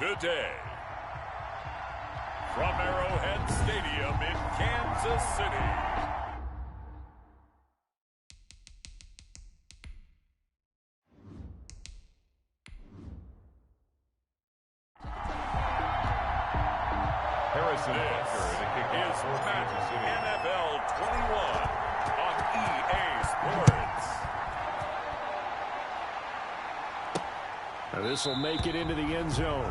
today. From Arrowhead Stadium in Kansas City. Harrison Walker, the kick is Madden NFL 21 on EA Sports. And this will make it into the end zone.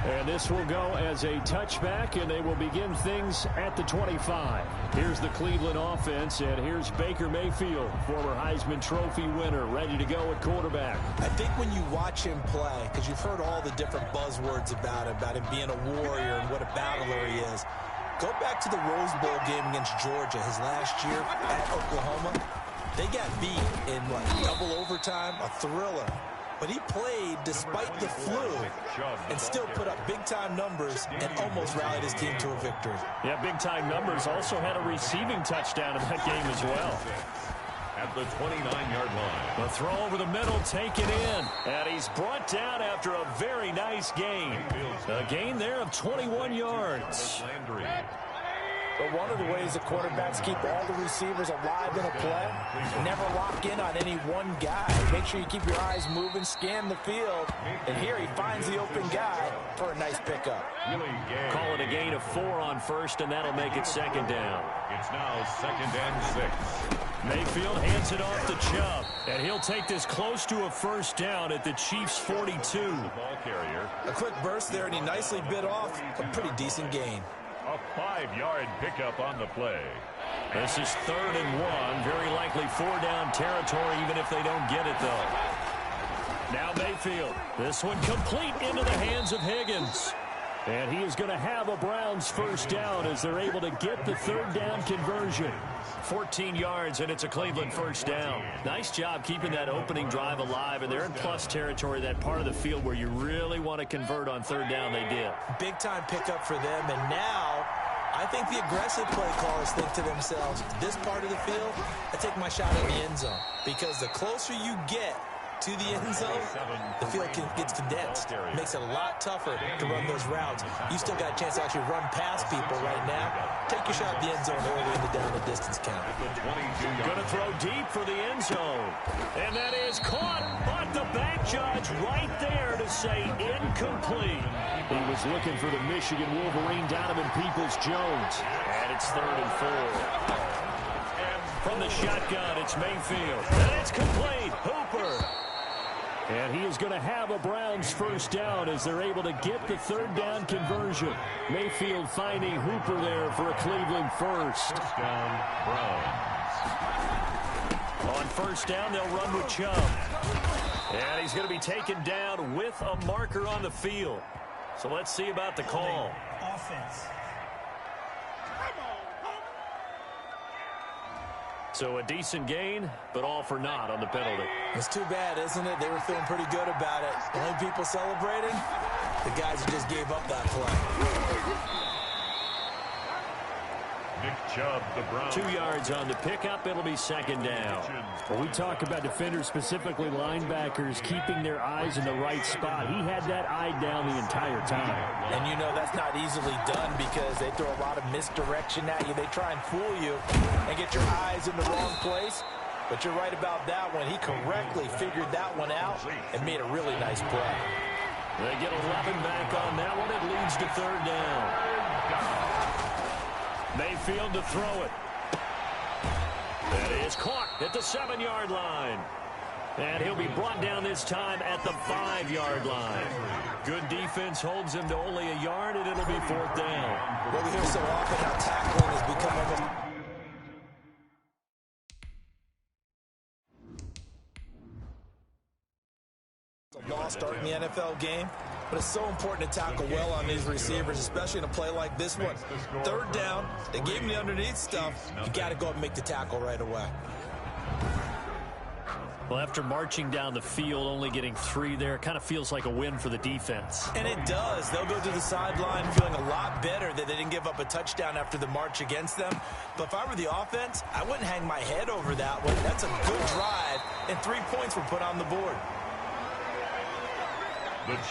And this will go as a touchback, and they will begin things at the 25. Here's the Cleveland offense, and here's Baker Mayfield, former Heisman Trophy winner, ready to go at quarterback. I think when you watch him play, because you've heard all the different buzzwords about him being a warrior and what a battler he is, go back to the Rose Bowl game against Georgia his last year at Oklahoma. They got beat in, double overtime, a thriller. But he played despite the flu and still put up big-time numbers and almost rallied his team to a victory. Yeah, big-time numbers. Also had a receiving touchdown in that game as well. At the 29-yard line. The throw over the middle, taken in. And he's brought down after a very nice gain. A gain there of 21 yards. But one of the ways the quarterbacks keep all the receivers alive in a play, never lock in on any one guy. Make sure you keep your eyes moving, scan the field. And here he finds the open guy for a nice pickup. Call it a gain of 4 on first, and that'll make it second down. It's now 2nd and 6. Mayfield hands it off to Chubb, and he'll take this close to a first down at the Chiefs' 42. Ball carrier. A quick burst there, and he nicely bit off a pretty decent gain. A 5-yard pickup on the play. This is 3rd and 1. Very likely 4-down territory, even if they don't get it, though. Now Mayfield. This one complete into the hands of Higgins. And he is going to have a Browns first down as they're able to get the 3rd down conversion. 14 yards, and it's a Cleveland first down. Nice job keeping that opening drive alive, and they're in plus territory, that part of the field where you really want to convert on 3rd down. They did. Big-time pickup for them, and now I think the aggressive play callers think to themselves, this part of the field, I take my shot in the end zone, because the closer you get to the end zone, the field gets condensed. Makes it a lot tougher to run those routes. You still got a chance to actually run past people right now. Take your shot at the end zone early in the down the distance count. Going to throw deep for the end zone. And that is caught, but the back judge right there to say incomplete. He was looking for the Michigan Wolverine Donovan Peoples-Jones. And it's 3rd and 4. From the shotgun, it's Mayfield. And it's complete. Hooper. And he is going to have a Browns first down as they're able to get the 3rd down conversion. Mayfield finding Hooper there for a Cleveland first. First down, Browns. On first down, they'll run with Chubb. And he's going to be taken down with a marker on the field. So let's see about the call. Offense. So a decent gain, but all for naught on the penalty. It's too bad, isn't it? They were feeling pretty good about it. The only people celebrating, the guys who just gave up that play. Nick Chubb, the Browns. 2 yards on the pickup. It'll be 2nd down. When we talk about defenders, specifically linebackers, keeping their eyes in the right spot, he had that eye down the entire time. And you know that's not easily done because they throw a lot of misdirection at you. They try and fool you and get your eyes in the wrong place. But you're right about that one. He correctly figured that one out and made a really nice play. They get 11 back on that one. It leads to 3rd down. Mayfield to throw it. That is caught at the 7-yard line. And he'll be brought down this time at the 5-yard line. Good defense holds him to only a yard, and it'll be 4th down. Well, we hear so often how tackling has become almost... a lost start in the NFL game, but it's so important to tackle well on these receivers, especially in a play like this one. 3rd down, they gave him the underneath stuff. You got to go up and make the tackle right away. Well, after marching down the field, only getting 3 there, kind of feels like a win for the defense. And it does. They'll go to the sideline feeling a lot better that they didn't give up a touchdown after the march against them. But if I were the offense, I wouldn't hang my head over that one. That's a good drive, and 3 points were put on the board.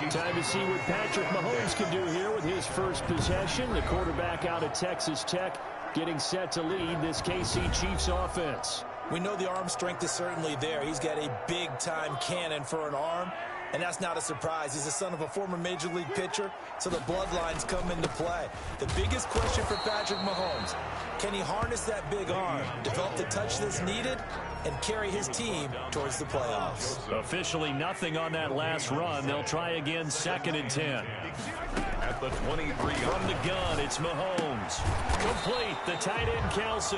Time to see what Patrick Mahomes can do here with his first possession. The quarterback out of Texas Tech getting set to lead this KC Chiefs offense. We know the arm strength is certainly there. He's got a big-time cannon for an arm, and that's not a surprise. He's the son of a former Major League pitcher, so the bloodlines come into play. The biggest question for Patrick Mahomes, can he harness that big arm, develop the touch that's needed, and carry his team towards the playoffs? Officially nothing on that last run. They'll try again, 2nd and 10. At the 23. From the gun, it's Mahomes. Complete, the tight end, Kelsey.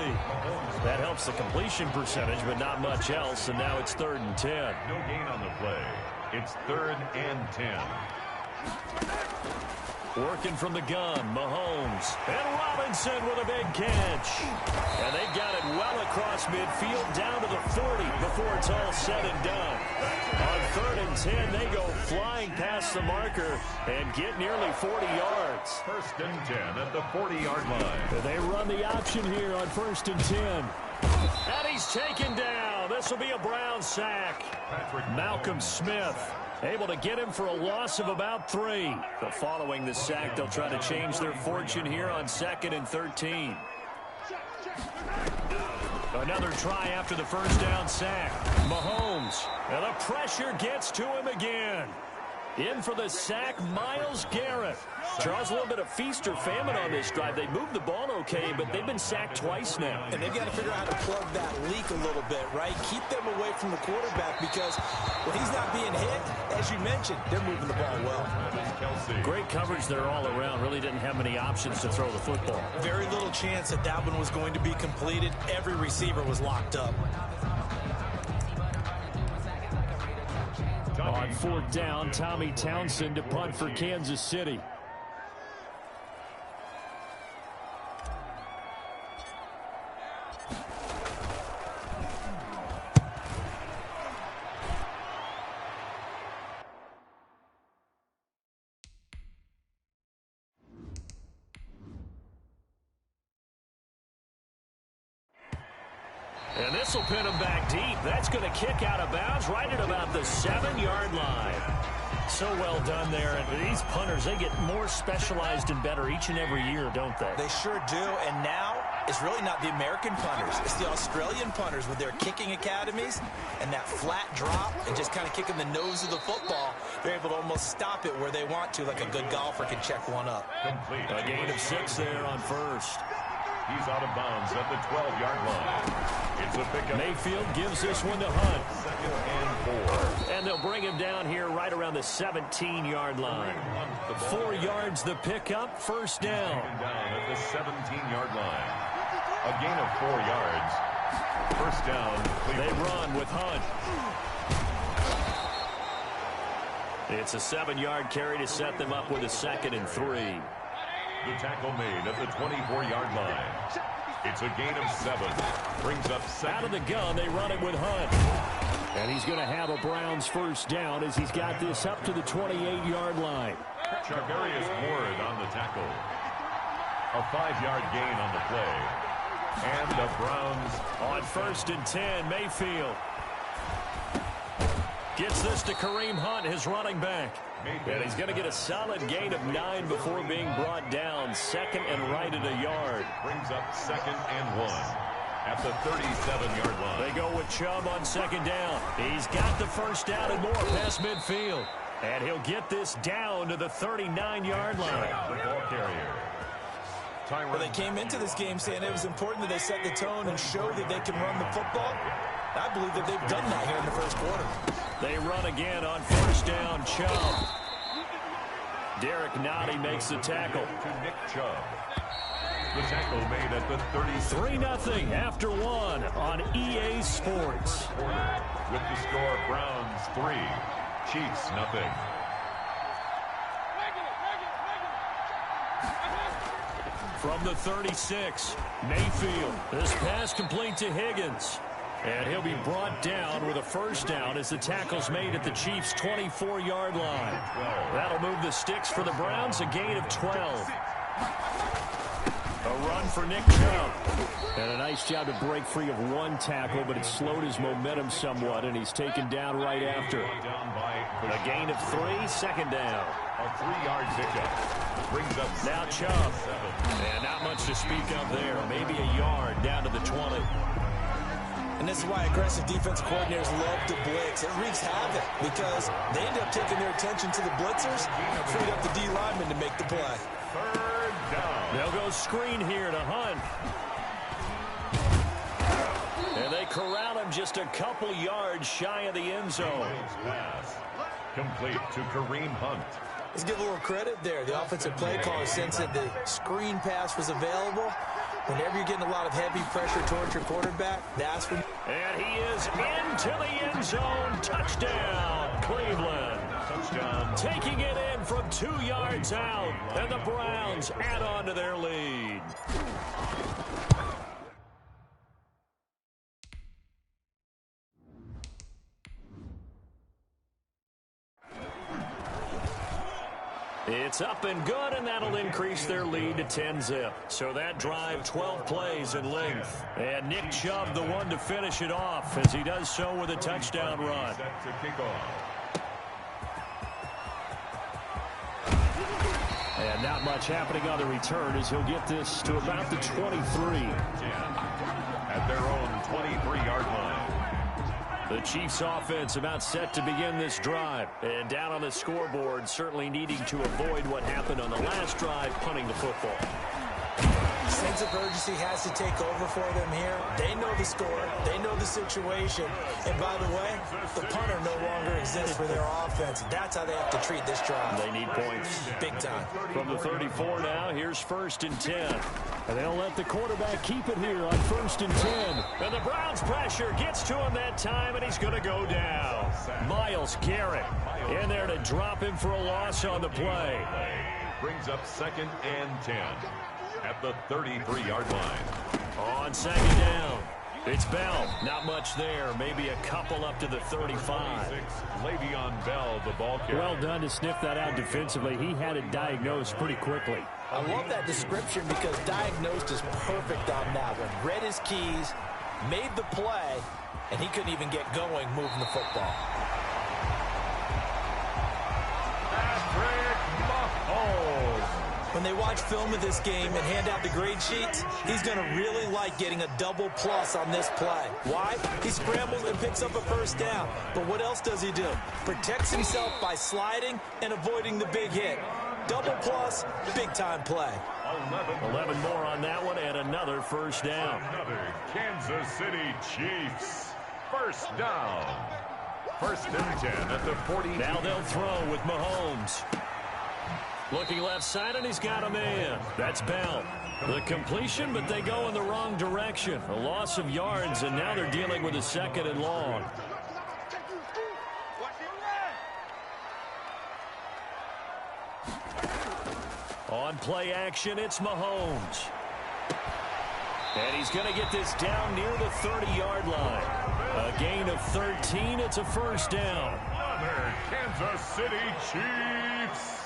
That helps the completion percentage, but not much else, and now it's 3rd and 10. No gain on the play. It's 3rd and 10. Working from the gun, Mahomes. And Robinson with a big catch. And they've got it well across midfield, down to the 40 before it's all said and done. On 3rd and 10, they go flying past the marker and get nearly 40 yards. 1st and 10 at the 40-yard line. They run the option here on 1st and 10. And he's taken down. This will be a Brown sack. Malcolm Smith able to get him for a loss of about 3. But following the sack, they'll try to change their fortune here on 2nd and 13. Another try after the first down sack. Mahomes. And the pressure gets to him again. In for the sack, Myles Garrett. Charles, a little bit of feast or famine on this drive. They moved the ball okay, but they've been sacked twice now. And they've got to figure out how to plug that leak a little bit, right? Keep them away from the quarterback because when he's not being hit, as you mentioned, they're moving the ball well. Great coverage there all around. Really didn't have many options to throw the football. Very little chance that that one was going to be completed. Every receiver was locked up. On 4th down, Tommy Townsend to punt for Kansas City. And this will pin him back deep. That's going to kick out of bounds right at about the 7-yard line. So well done there. And these punters, they get more specialized and better each and every year, don't they? They sure do. And now it's really not the American punters. It's the Australian punters with their kicking academies and that flat drop and just kind of kicking the nose of the football. They're able to almost stop it where they want to, like a good golfer can check one up. Complete. A gain of 6 there on 1st. He's out of bounds at the 12-yard line. It's a pickup. Mayfield gives this one to Hunt. 2nd and 4. And they'll bring him down here right around the 17-yard line. 4 yards the pickup, 1st down. Down at the 17-yard line. A gain of 4 yards. 1st down. They run with Hunt. It's a 7-yard carry to set them up with a 2nd and 3. The tackle made at the 24-yard line. It's a gain of 7. Brings up 2nd. Out of the gun, they run it with Hunt. And he's going to have a Browns 1st down as he's got this up to the 28-yard line. Charvarius Ward on the tackle. A 5-yard gain on the play. And the Browns on 1st and 10, Mayfield. Gets this to Kareem Hunt, his running back. And he's going to get a solid gain of 9 before being brought down. 2nd and right at a yard. Brings up 2nd and 1 at the 37-yard line. They go with Chubb on 2nd down. He's got the 1st down and more past midfield. And he'll get this down to the 39-yard line. The ball carrier. Well, they came into this game saying it was important that they set the tone and show that they can run the football. I believe that they've done that here in the 1st quarter. They run again on 1st down, Chubb. Derek Nottie makes the tackle. To Nick Chubb. The tackle made at the 3-0 after 1 on EA Sports. With the score, Browns 3, Chiefs 0. From the 36, Mayfield. This pass complete to Higgins. And he'll be brought down with a 1st down as the tackle's made at the Chiefs' 24-yard line. That'll move the sticks for the Browns, a gain of 12. A run for Nick Chubb. And a nice job to break free of one tackle, but it slowed his momentum somewhat, and he's taken down right after. A gain of 3, second down. A 3-yard pickup. Brings up now Chubb. And not much to speak of there. Maybe a yard down to the 20. And this is why aggressive defensive coordinators love to blitz. It wreaks havoc because they end up taking their attention to the blitzers, freed up the D lineman to make the play. third down. They'll go screen here to Hunt. And they corral him just a couple yards shy of the end zone. Pass. Complete to Kareem Hunt. Let's give a little credit there. The offensive play caller sensed that the screen pass was available. Whenever you're getting a lot of heavy pressure towards your quarterback, that's when... And he is into the end zone. Touchdown, Cleveland. Touchdown. Taking it in from 2 yards out. And the Browns add on to their lead. It's up and good, and that'll increase their lead to 10-zip. So that drive, 12 plays in length. And Nick Chubb, the one to finish it off, as he does so with a touchdown run. Set to kick off. And not much happening on the return as he'll get this to about the 23. At their own 23-yard line. The Chiefs offense about set to begin this drive. And down on the scoreboard, certainly needing to avoid what happened on the last drive, punting the football. Sense of urgency has to take over for them here. They know the score. They know the situation. And by the way, the punter no longer exists for their offense. That's how they have to treat this drive. They need points. Big time. From the 34 now, here's 1st and 10. And they'll let the quarterback keep it here on 1st and 10. And the Browns pressure gets to him that time, and he's going to go down. Myles Garrett in there to drop him for a loss on the play. Brings up 2nd and 10. At the 33-yard line. On 2nd down, it's Bell. Not much there. Maybe a couple up to the 35. Le'Veon Bell, the ball carrier. Well done to sniff that out defensively. He had it diagnosed pretty quickly. I love that description because diagnosed is perfect on that one. Read his keys, made the play, and he couldn't even get going moving the football. Patrick Mahomes. When they watch film of this game and hand out the grade sheets, he's going to really like getting a double plus on this play. Why? He scrambles and picks up a 1st down. But what else does he do? Protects himself by sliding and avoiding the big hit. Double plus, big-time play. 11 more on that one, and another 1st down. Another Kansas City Chiefs. 1st down. 1st and 10 at the 40. Now they'll throw with Mahomes. Looking left side, and he's got a man. That's Bell. The completion, but they go in the wrong direction. A loss of yards, and now they're dealing with a 2nd and long. On play action, it's Mahomes. And he's going to get this down near the 30-yard line. A gain of 13. It's a 1st down. Another Kansas City Chiefs.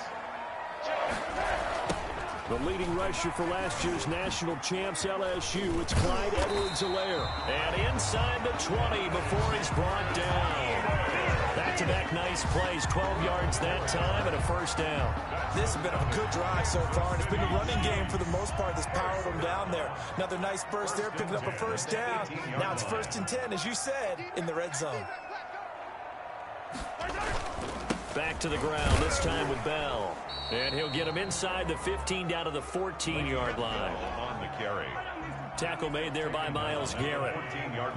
The leading rusher for last year's national champs, LSU, it's Clyde Edwards-Helaire. And inside the 20 before he's brought down. Back-to-back nice plays, 12 yards that time, and a 1st down. This has been a good drive so far, and it's been a running game for the most part that's powered them down there. Another nice burst there, picking up a 1st down. Now it's 1st and 10, as you said, in the red zone. Back to the ground, this time with Bell. And he'll get him inside the 15 down to the 14-yard line. On the carry. Tackle made there by Myles Garrett.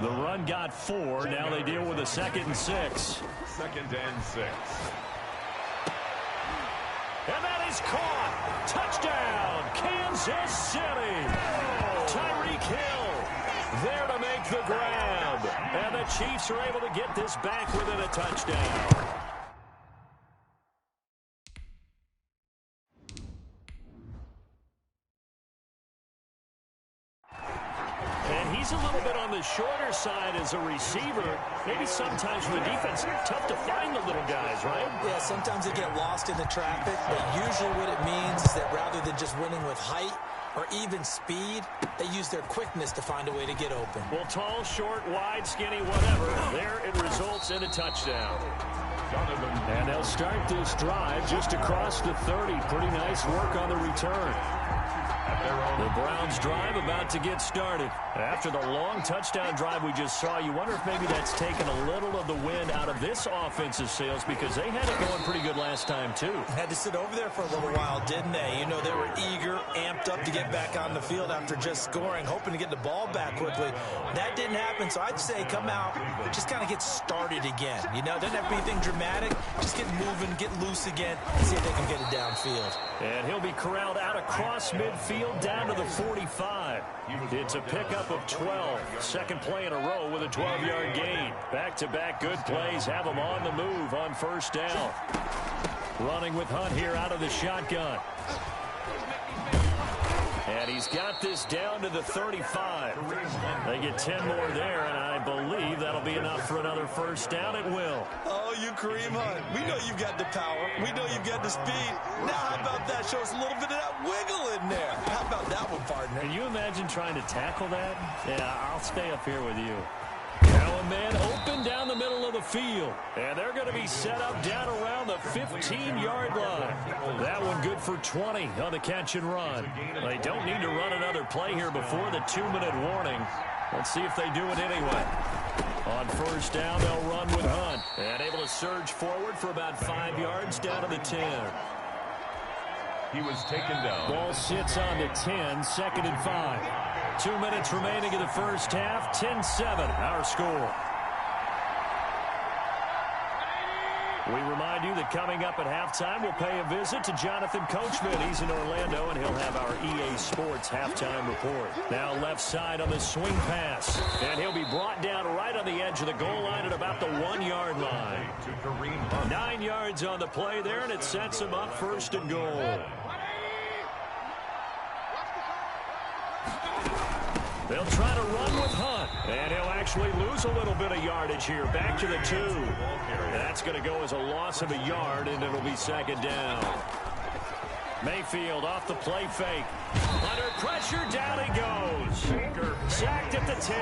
The run got 4. Now they deal with a 2nd and 6. 2nd and 6. And that is caught. Touchdown, Kansas City. Tyreek Hill there to make the grab. And the Chiefs are able to get this back within a touchdown. He's a little bit on the shorter side as a receiver. Maybe sometimes for the defense, tough to find the little guys, right? Yeah, sometimes they get lost in the traffic, but usually what it means is that rather than just winning with height, or even speed, they use their quickness to find a way to get open. Well, tall, short, wide, skinny, whatever, there it results in a touchdown. And they'll start this drive just across the 30. Pretty nice work on the return. The Browns drive about to get started. After the long touchdown drive we just saw, you wonder if maybe that's taken a little of the wind out of this offensive sails, because they had it going pretty good last time too. Had to sit over there for a little while, didn't they? You know, they were eager, amped up to get back on the field after just scoring, hoping to get the ball back quickly. That didn't happen, so I'd say come out, just kind of get started again. You know, doesn't have to be anything dramatic. Just get moving, get loose again, and see if they can get it downfield. And he'll be corralled out across midfield down to the 45. It's a pickup of 12. Second play in a row with a 12-yard gain. Back-to-back good plays have them on the move on first down. Running with Hunt here out of the shotgun. And he's got this down to the 35. They get 10 more there, and I believe that'll be enough for another first down. It will. Oh, you Kareem Hunt. We know you've got the power. We know you've got the speed. Now how about that? Show us a little bit of that wiggle in there. How about that one, partner? Can you imagine trying to tackle that? Yeah, I'll stay up here with you. Now a man open down the middle of the field. And they're going to be set up down around the 15-yard line. That one good for 20 on the catch and run. They don't need to run another play here before the 2-minute warning. Let's see if they do it anyway. On first down, they'll run with Hunt. And able to surge forward for about 5 yards down to the 10. He was taken down. Ball sits on the 10, second and 5. 2 minutes remaining in the first half. 10-7, our score. We remind you that coming up at halftime, we'll pay a visit to Jonathan Coachman. He's in Orlando, and he'll have our EA Sports halftime report. Now left side on the swing pass. And he'll be brought down right on the edge of the goal line at about the 1-yard line. 9 yards on the play there, and it sets him up first and goal. They'll try to run with Hunt, and he'll actually lose a little bit of yardage here. Back to the 2. That's going to go as a loss of a yard, and it'll be second down. Mayfield off the play fake. Under pressure, down he goes. Sacked at the 10.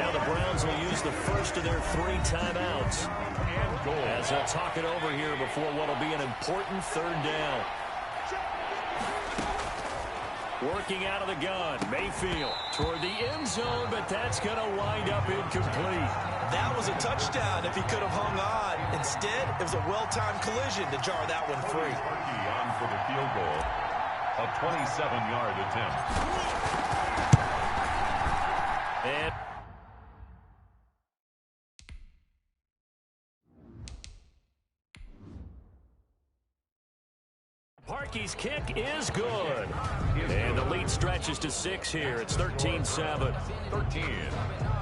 Now the Browns will use the first of their 3 timeouts. As they'll talk it over here before what will be an important third down. Working out of the gun, Mayfield toward the end zone, but that's going to wind up incomplete. That was a touchdown if he could have hung on. Instead, it was a well-timed collision to jar that one free. On for the field goal, a 27-yard attempt. And Parkey's kick is good. And the lead stretches to 6 here. It's 13-7. 13.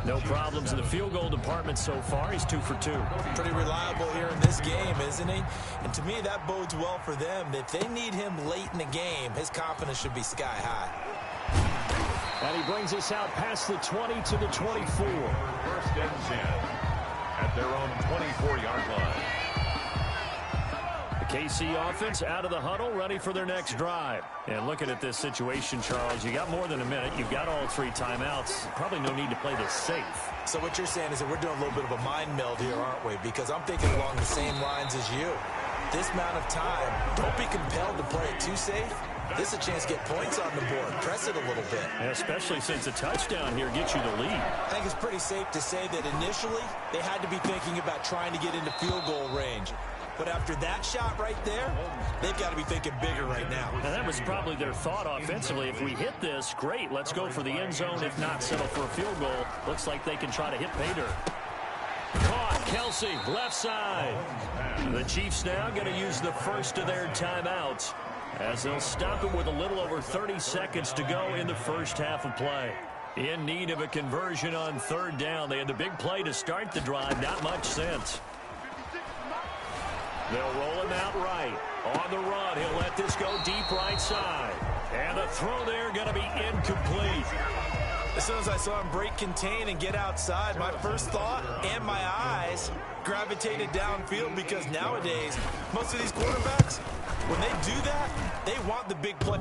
No problems in the field goal department so far. He's 2 for 2. Pretty reliable here in this game, isn't he? And to me, that bodes well for them. If they need him late in the game, his confidence should be sky high. And he brings us out past the 20 to the 24. First and 10 at their own 24-yard line. The KC offense out of the huddle, ready for their next drive. And looking at this situation, Charles, you got more than a minute. You've got all 3 timeouts. Probably no need to play this safe. So what you're saying is that we're doing a little bit of a mind meld here, aren't we? Because I'm thinking along the same lines as you. This amount of time, don't be compelled to play it too safe. This is a chance to get points on the board. Press it a little bit. And especially since a touchdown here gets you the lead. I think it's pretty safe to say that initially they had to be thinking about trying to get into field goal range. But after that shot right there, they've got to be thinking bigger right now. And that was probably their thought offensively. If we hit this, great. Let's go for the end zone. If not, settle for a field goal. Looks like they can try to hit pay dirt. Caught. Kelsey, left side. The Chiefs now going to use the first of their timeouts as they'll stop it with a little over 30 seconds to go in the first half of play. In need of a conversion on third down. They had the big play to start the drive. Not much sense. They'll roll him out right. On the run, he'll let this go deep right side. And the throw there going to be incomplete. As soon as I saw him break contain and get outside, my first thought and my eyes gravitated downfield, because nowadays, most of these quarterbacks, when they do that, they want the big play.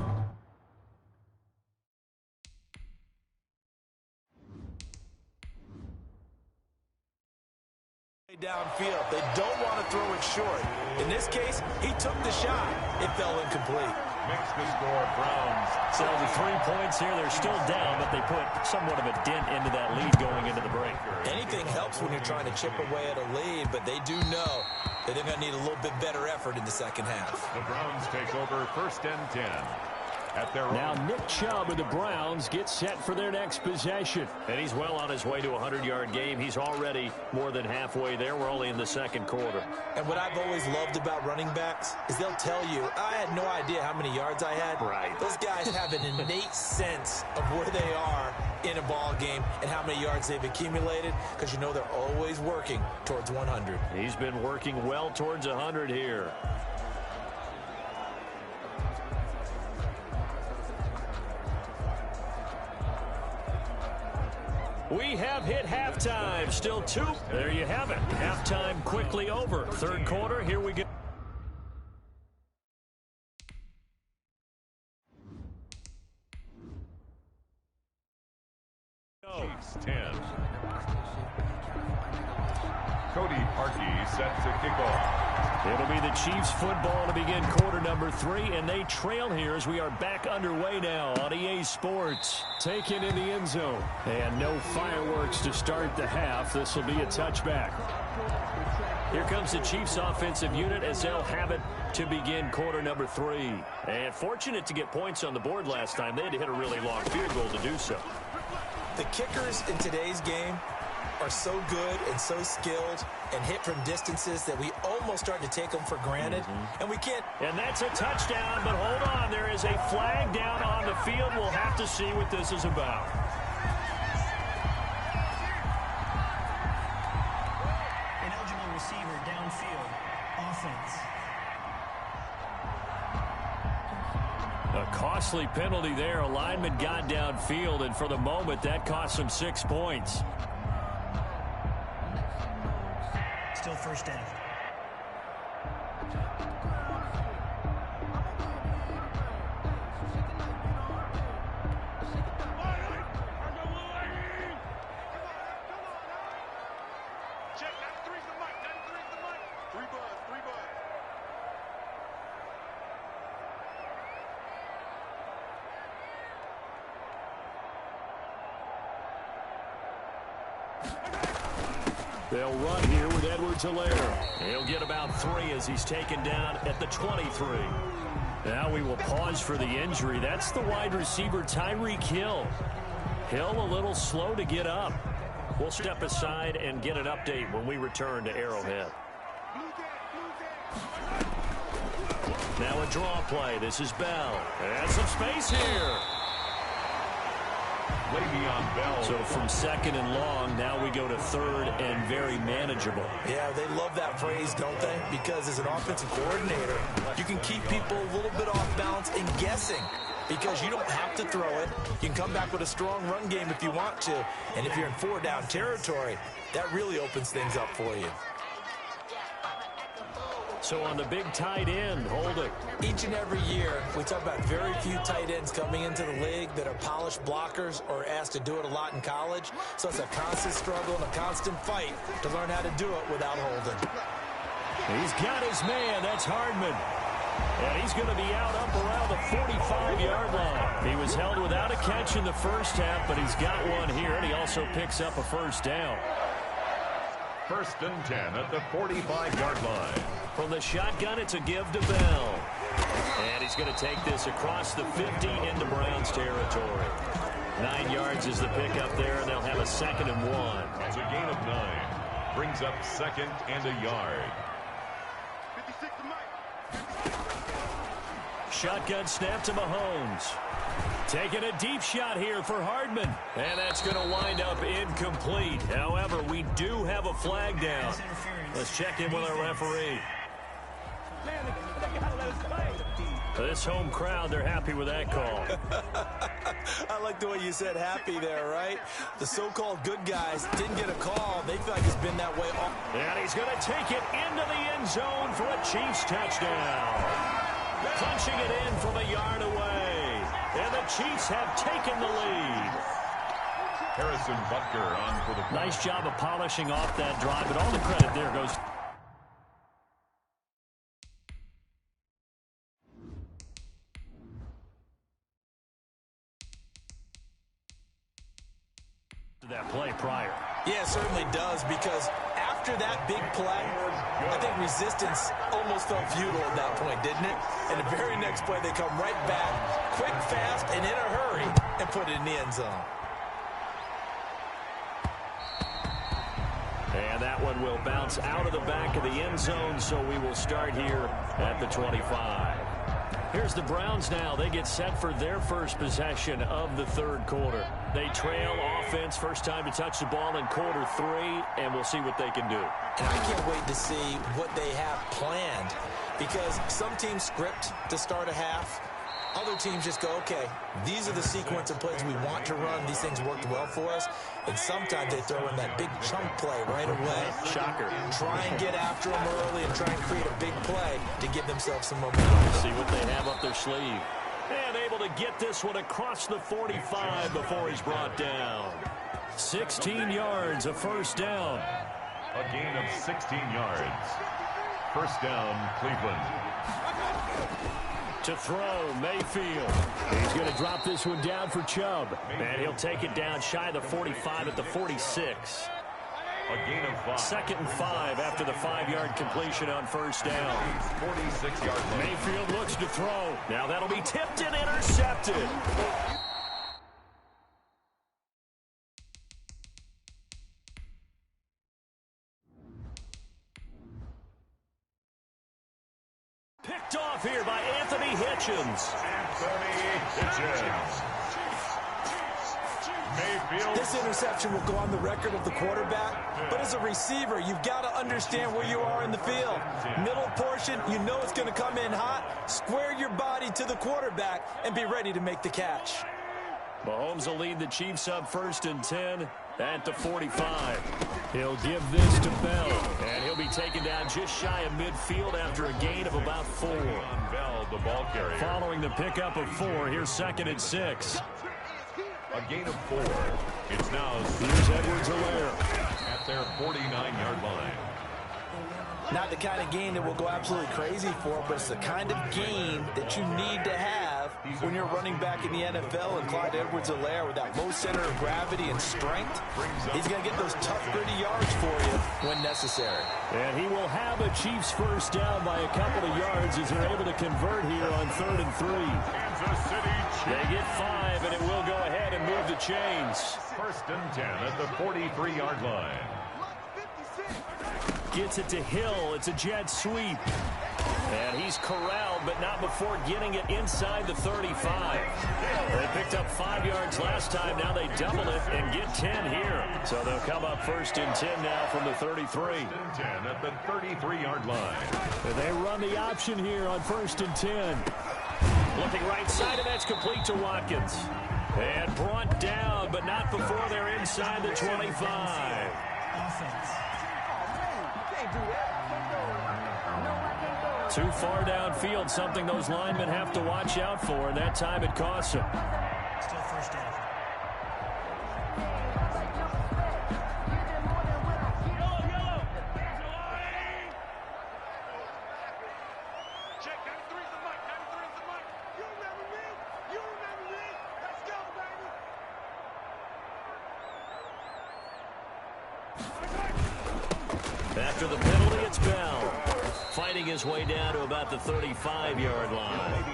Downfield. They don't want to throw it short. In this case, he took the shot. It fell incomplete. Makes the score Browns. So the 3 points here, they're still down, but they put somewhat of a dent into that lead going into the break. Anything helps when you're trying to chip away at a lead, but they do know that they're going to need a little bit better effort in the second half. The Browns take over 1st and 10. At their now Nick Chubb of the Browns gets set for their next possession. And he's well on his way to a 100-yard game. He's already more than halfway there. We're only in the second quarter. And what I've always loved about running backs is they'll tell you, I had no idea how many yards I had. Right. Those guys have an innate sense of where they are in a ball game and how many yards they've accumulated, because you know they're always working towards 100. He's been working well towards 100 here. We have hit halftime. Still 2. There you have it. Halftime quickly over. Third quarter, here we go. Chiefs 10. Cody Parkey set to kick off. It'll be the Chiefs football to begin quarter number 3, and they trail here as we are back underway now on EA Sports. Taken in the end zone, and no fireworks to start the half. This will be a touchback. Here comes the Chiefs offensive unit as they'll have it to begin quarter number 3. And fortunate to get points on the board last time. They had to hit a really long field goal to do so. The kickers in today's game are so good and so skilled and hit from distances that we almost start to take them for granted, and we can't. And that's a touchdown, but hold on. There is a flag down on the field. We'll have to see what this is about. Ineligible receiver downfield. Offense. A costly penalty there. A lineman got downfield, and for the moment, that cost him 6 points. Still first down. They'll run here with Edwards-Helaire. He'll get about 3 as he's taken down at the 23. Now we will pause for the injury. That's the wide receiver, Tyreek Hill. Hill a little slow to get up. We'll step aside and get an update when we return to Arrowhead. Now a draw play. This is Bell. And some space here. Le'Veon Bell. So from second and long, now we go to third and very manageable. Yeah, they love that phrase, don't they? Because as an offensive coordinator, you can keep people a little bit off balance and guessing, because you don't have to throw it. You can come back with a strong run game if you want to. And if you're in 4-down territory, that really opens things up for you. So on the big tight end, hold it. Each and every year, we talk about very few tight ends coming into the league that are polished blockers or asked to do it a lot in college. So it's a constant struggle and a constant fight to learn how to do it without holding. He's got his man. That's Hardman. And he's going to be out up around the 45-yard line. He was held without a catch in the first half, but he's got one here, and he also picks up a first down. 1st and 10 at the 45-yard line. From the shotgun, it's a give to Bell. And he's going to take this across the 50 into Browns territory. 9 yards is the pickup there, and they'll have a 2nd and 1. It's a gain of 9. Brings up 2nd and a yard. Shotgun snap to Mahomes. Taking a deep shot here for Hardman. And that's going to wind up incomplete. However, we do have a flag down. Let's check in with our referee. This home crowd, they're happy with that call. I like the way you said happy there, right? The so-called good guys didn't get a call. They feel like it's been that way all. And he's going to take it into the end zone for a Chiefs touchdown. Punching it in from a yard away. And the Chiefs have taken the lead. Harrison Butker on for the play. Nice job of polishing off that drive, but all the credit there goes to that play prior. Yeah, it certainly does, because after that big play, I think resistance almost felt futile at that point, didn't it? And the very next play, they come right back, quick, fast, and in a hurry, and put it in the end zone. And that one will bounce out of the back of the end zone, so we will start here at the 25. Here's the Browns now. They get set for their first possession of the third quarter. They trail offense, first time to touch the ball in quarter 3, and we'll see what they can do. And I can't wait to see what they have planned, because some teams script to start a half. Other teams just go, okay, these are the sequence of plays we want to run. These things worked well for us. And sometimes they throw in that big chunk play right away. Shocker. Try and get after them early and try and create a big play to give themselves some momentum. See what they have up their sleeve. And able to get this one across the 45 before he's brought down. 16 yards, a first down. A gain of 16 yards. First down, Cleveland. To throw, Mayfield. He's going to drop this one down for Chubb. And he'll take it down shy of the 45 at the 46. A gain of 5. 2nd and 5 after the 5-yard completion on first down. 46-yard line. Mayfield looks to throw. Now that'll be tipped and intercepted. Picked off here by Anthony Hitchens. Mayfield. This interception will go on the record of the quarterback, but as a receiver, you've got to understand where you are in the field. Middle portion, you know it's going to come in hot. Square your body to the quarterback and be ready to make the catch. Mahomes will lead the Chiefs up 1st and 10 at the 45. He'll give this to Bell, and he'll be taken down just shy of midfield after a gain of about 4. Bell, the ball carrier. Following the pickup of 4, here's 2nd and 6. A gain of 4. It's now Here's Edwards-Helaire at their 49-yard line. Not the kind of gain that will go absolutely crazy for, but it's the kind of gain that you need to have when you're running back in the NFL. And Clyde Edwards-Helaire, with that low center of gravity and strength, he's going to get those tough, gritty yards for you when necessary. And he will have a Chiefs first down by a couple of yards as they're able to convert here on 3rd and 3. Kansas City Chiefs. They get 5, and it will go ahead and move the chains. 1st and 10 at the 43-yard line. Gets it to Hill. It's a jet sweep. And he's corralled, but not before getting it inside the 35. They picked up 5 yards last time. Now they double it and get 10 here. So they'll come up 1st and 10 now from the 33. 1st and 10 at the 33-yard line. And they run the option here on 1st and 10. Looking right side, and that's complete to Watkins. And brought down, but not before they're inside the 25. Offense. Too far downfield, something those linemen have to watch out for, and that time it costs them. Still first down. Check, 93's the mic, 93's the mic. You remember me? You remember me? Let's go, baby. After the penalty, it's Bell. Fighting his way down to about the 35-yard line.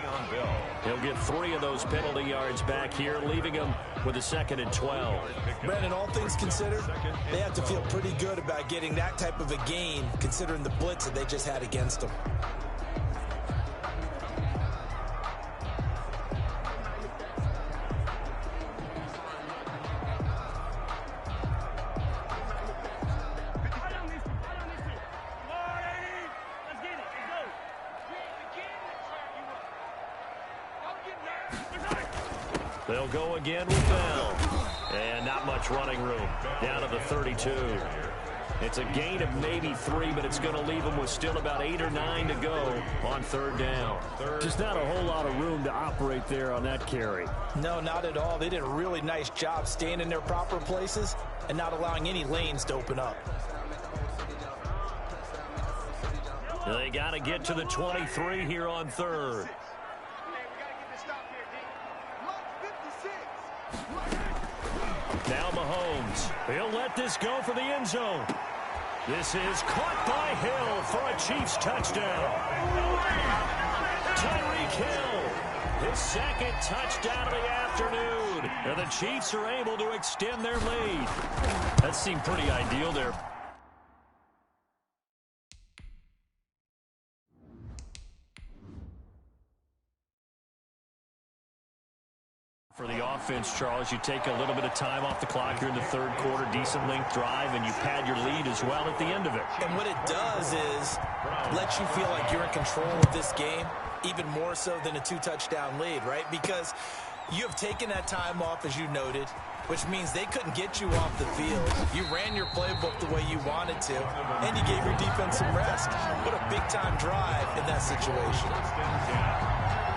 He'll get 3 of those penalty yards back here, leaving him with a 2nd and 12. Brandon, all things considered, they have to feel pretty good about getting that type of a gain, considering the blitz that they just had against them. They'll go again with Bell. And not much running room. Down to the 32. It's a gain of maybe 3, but it's going to leave them with still about 8 or 9 to go on third down. Just not a whole lot of room to operate there on that carry. No, not at all. They did a really nice job staying in their proper places and not allowing any lanes to open up. They got to get to the 23 here on third. Now Mahomes. He'll let this go for the end zone. This is caught by Hill for a Chiefs touchdown. Tyreek Hill, his second touchdown of the afternoon. And the Chiefs are able to extend their lead. That seemed pretty ideal there. For the offense, Charles, you take a little bit of time off the clock here in the third quarter, decent length drive, and you pad your lead as well at the end of it. And what it does is let you feel like you're in control of this game, even more so than a 2-touchdown lead, right? Because you have taken that time off, as you noted, which means they couldn't get you off the field. You ran your playbook the way you wanted to, and you gave your defense some rest. What a big-time drive in that situation.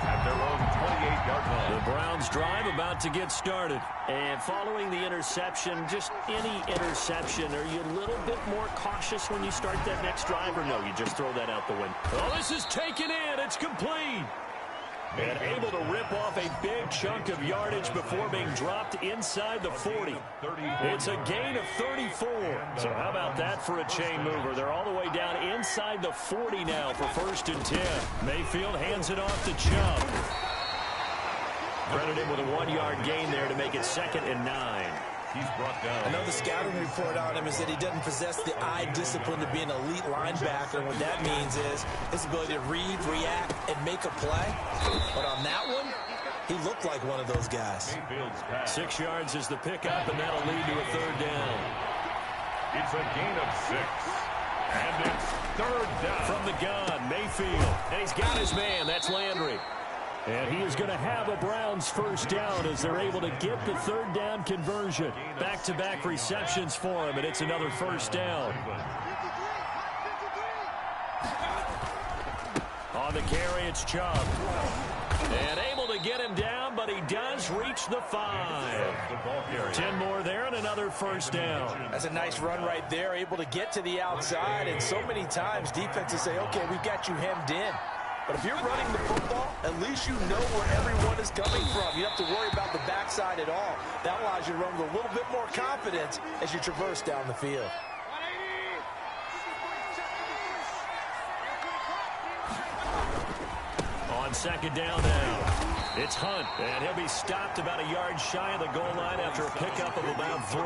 At their own 28-yard line. The Browns drive about to get started. And following the interception, just any interception, are you a little bit more cautious when you start that next drive, or no, you just throw that out the window? Oh, this is taken in. It's complete. And able to rip off a big chunk of yardage before being dropped inside the 40. It's a gain of 34. So how about that for a chain mover? They're all the way down inside the 40 now for 1st and 10. Mayfield hands it off to Chubb. Credited with a 1-yard gain there to make it 2nd and 9. He's brought down. I know the scouting report on him is that he doesn't possess the eye discipline to be an elite linebacker. And what that means is his ability to read, react, and make a play. But on that one, he looked like one of those guys. 6 yards is the pickup, and that'll lead to a 3rd down. It's a gain of 6. And it's 3rd down. From the gun, Mayfield. And he's got his man. That's Landry. And he is going to have a Browns 1st down as they're able to get the 3rd down conversion. Back-to-back receptions for him, and it's another 1st down. On the carry, it's Chubb. And able to get him down, but he does reach the 5. 10 more there and another 1st down. That's a nice run right there, able to get to the outside. And so many times defenses say, okay, we've got you hemmed in. But if you're running the football, at least you know where everyone is coming from. You don't have to worry about the backside at all. That allows you to run with a little bit more confidence as you traverse down the field. On 2nd down now, it's Hunt, and he'll be stopped about a yard shy of the goal line after a pickup of about 3.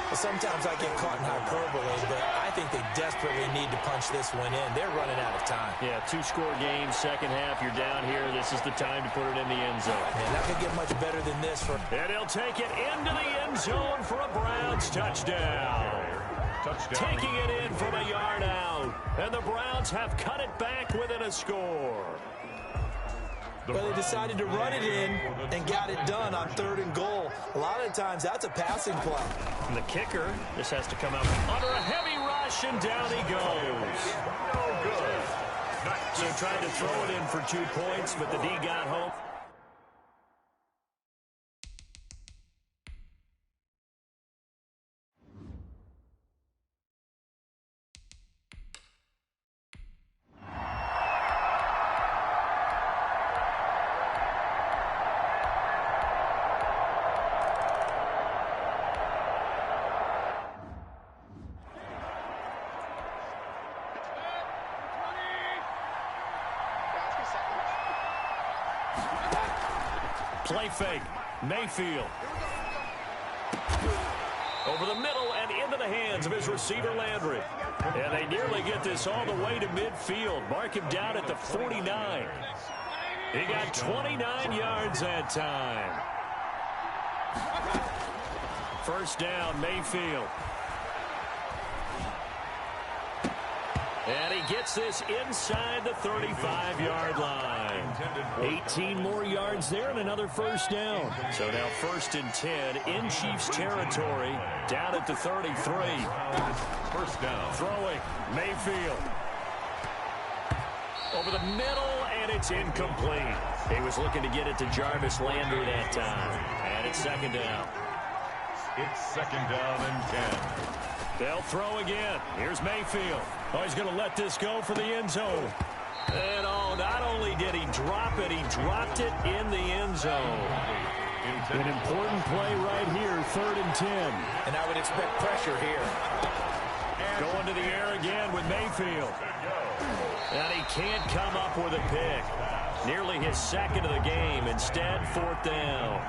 Well, sometimes I get caught in hyperbole, but I think they desperately need to punch this one in. They're running out of time. Yeah, 2-score game, second half. You're down here. This is the time to put it in the end zone. Man, that could get much better than this. And he'll take it into the end zone for a Browns touchdown. Taking it in from a yard out. And the Browns have cut it back within a score. But they decided to run it in and got it done on 3rd and goal. A lot of times that's a passing play. And the kicker, this has to come out under a heavy rush, and down he goes. No good. So tried to throw it in for 2 points, but the D got home. Play fake. Mayfield. Over the middle and into the hands of his receiver, Landry. And they nearly get this all the way to midfield. Mark him down at the 49. He got 29 yards that time. 1st down, Mayfield. And he gets this inside the 35-yard line. 18 more yards there and another first down. So now 1st and 10 in Chiefs territory, down at the 33. First down. Throwing, Mayfield. Over the middle, and it's incomplete. He was looking to get it to Jarvis Landry that time. And it's 2nd down. It's 2nd down and 10. They'll throw again. Here's Mayfield. Oh, he's going to let this go for the end zone. And oh, not only did he drop it, he dropped it in the end zone. An important play right here, 3rd and 10. And I would expect pressure here. Going to the air again with Mayfield. And he can't come up with a pick. Nearly his 2nd of the game. Instead, 4th down.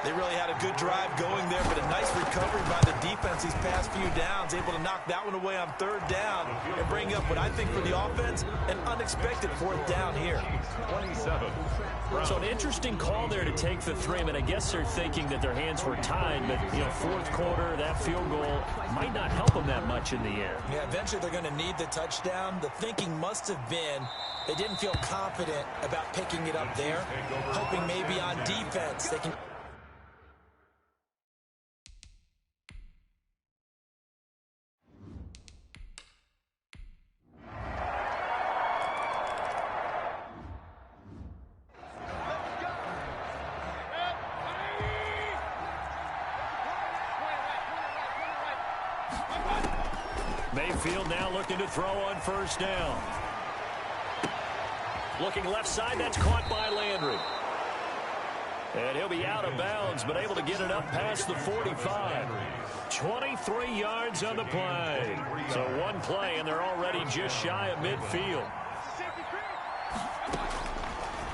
They really had a good drive going there, but a nice recovery by the defense these past few downs, able to knock that one away on 3rd down and bring up what I think for the offense, an unexpected 4th down here. 27. So an interesting call there to take the 3. I mean, I guess they're thinking that their hands were tied, but, you know, 4th quarter, that field goal might not help them that much in the end. Yeah, eventually they're going to need the touchdown. The thinking must have been they didn't feel confident about picking it up there, hoping maybe on defense they can... Mayfield now looking to throw on 1st down. Looking left side, that's caught by Landry. And he'll be out of bounds, but able to get it up past the 45. 23 yards on the play. So one play, and they're already just shy of midfield.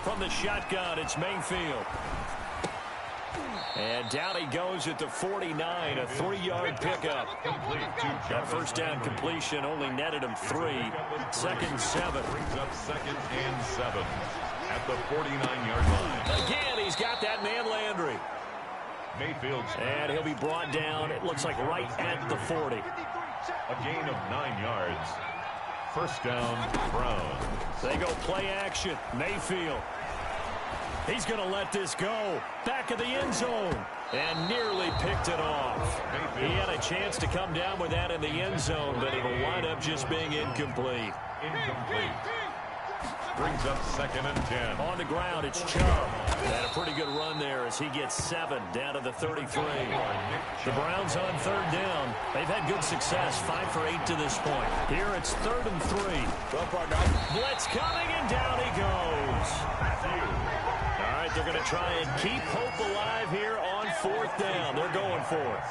From the shotgun, it's Mayfield. And down he goes at the 49, a 3-yard pickup. That 1st down completion only netted him 3. 2nd and 7. Brings up 2nd and 7 at the 49-yard line. Again, he's got that man Landry. Mayfield's. And he'll be brought down, it looks like right at the 40. A gain of 9 yards. 1st down, Browns. They go play action. Mayfield. He's going to let this go. Back of the end zone. And nearly picked it off. He had a chance to come down with that in the end zone, but it'll wind up just being incomplete. Incomplete. Brings up 2nd and 10. On the ground, it's Chubb. And a pretty good run there as he gets 7 down to the 33. The Browns on 3rd down. They've had good success, 5 for 8 to this point. Here it's 3rd and 3. Well, partner. Blitz coming, and down he goes. All right, they're going to try and keep hope alive here on 4th down. They're going for it.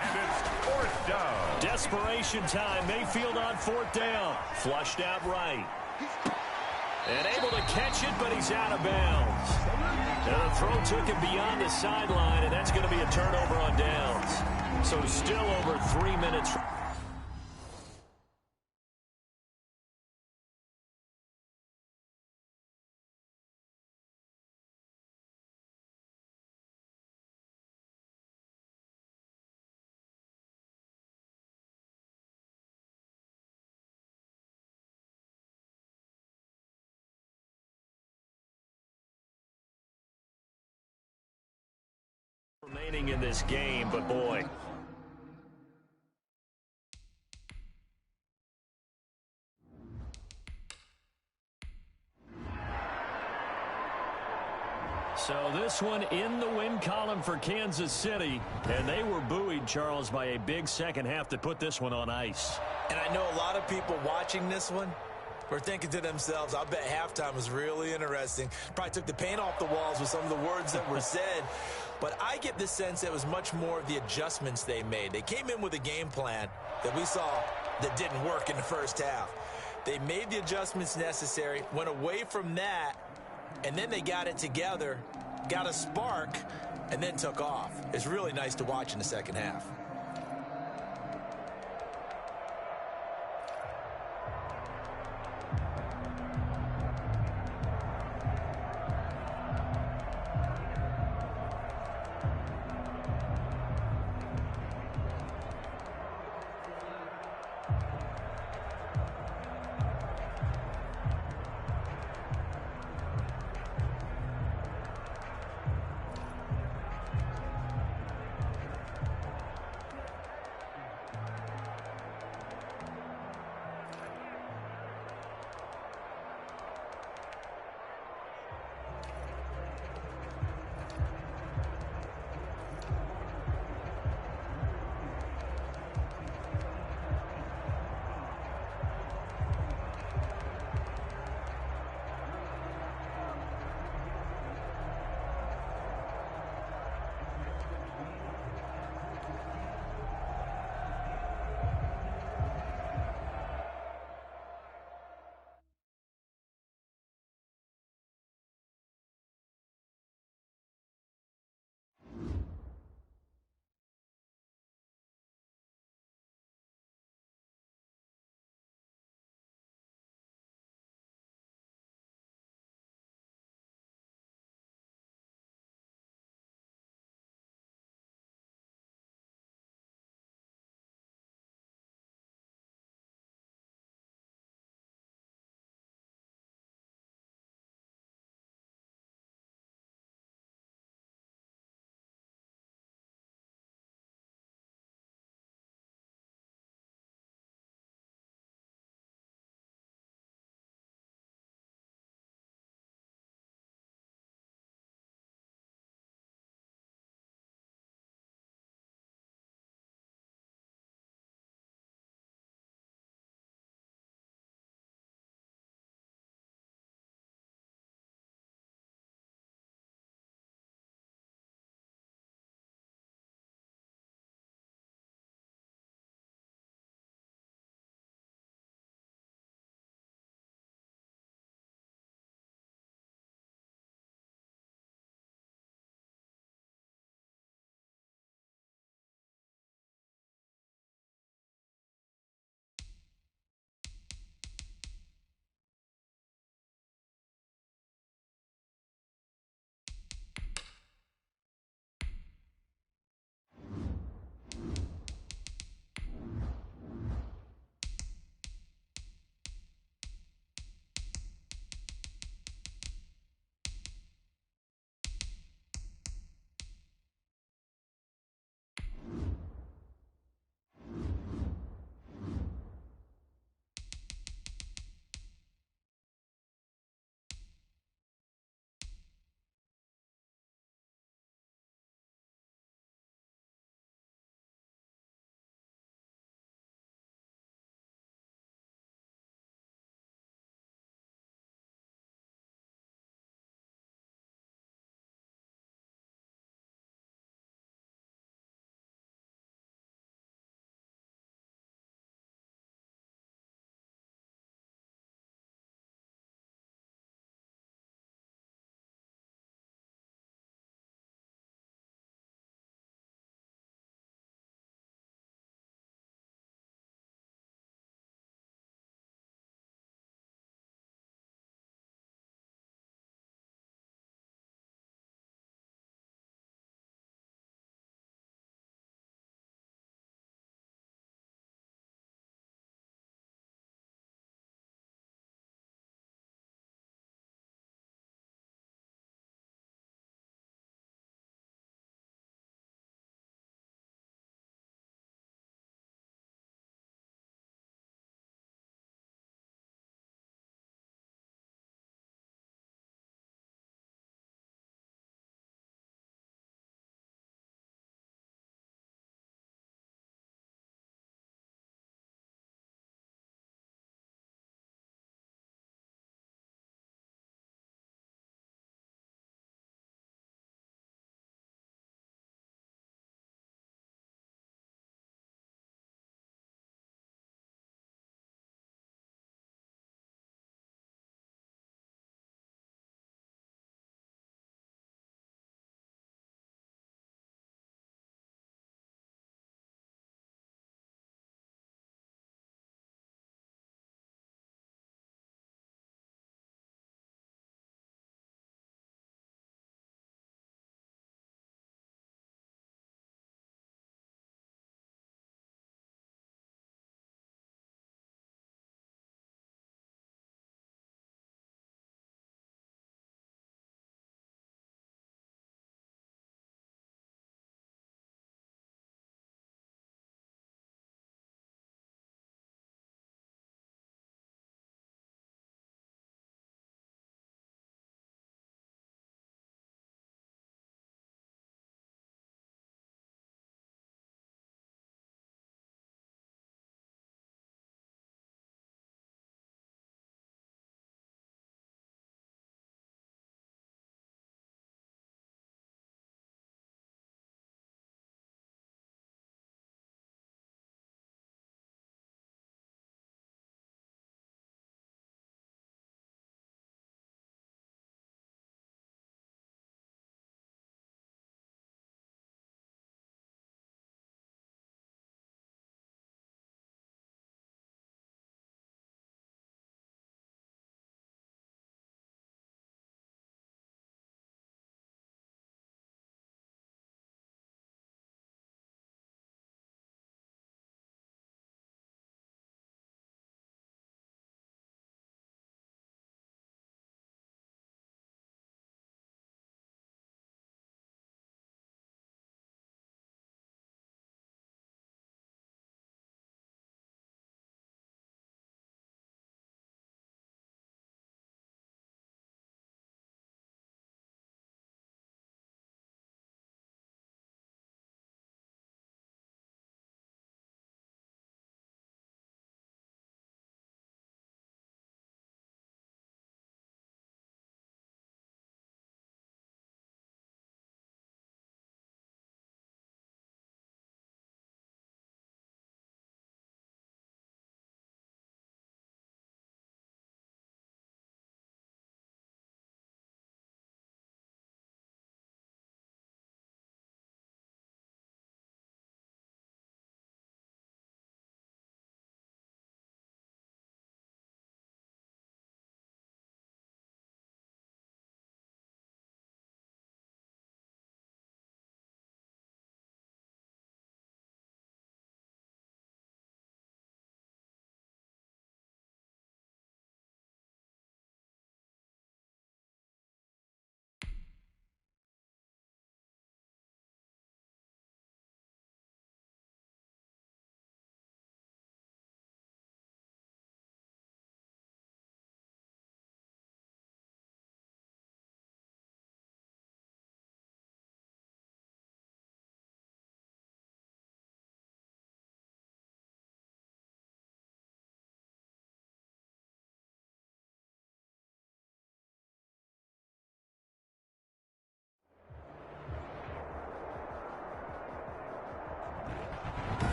And it's 4th down. Desperation time. Mayfield on 4th down. Flushed out right. And able to catch it, but he's out of bounds. Now the throw took him beyond the sideline, and that's going to be a turnover on downs. So still over 3 minutes. Remaining in this game, but boy. So this one in the win column for Kansas City, and they were buoyed, Charles, by a big second half to put this one on ice. And I know a lot of people watching this one were thinking to themselves, I bet halftime was really interesting. Probably took the paint off the walls with some of the words that were said. But I get the sense it was much more of the adjustments they made. They came in with a game plan that we saw that didn't work in the first half. They made the adjustments necessary, went away from that, and then they got it together, got a spark, and then took off. It's really nice to watch in the second half.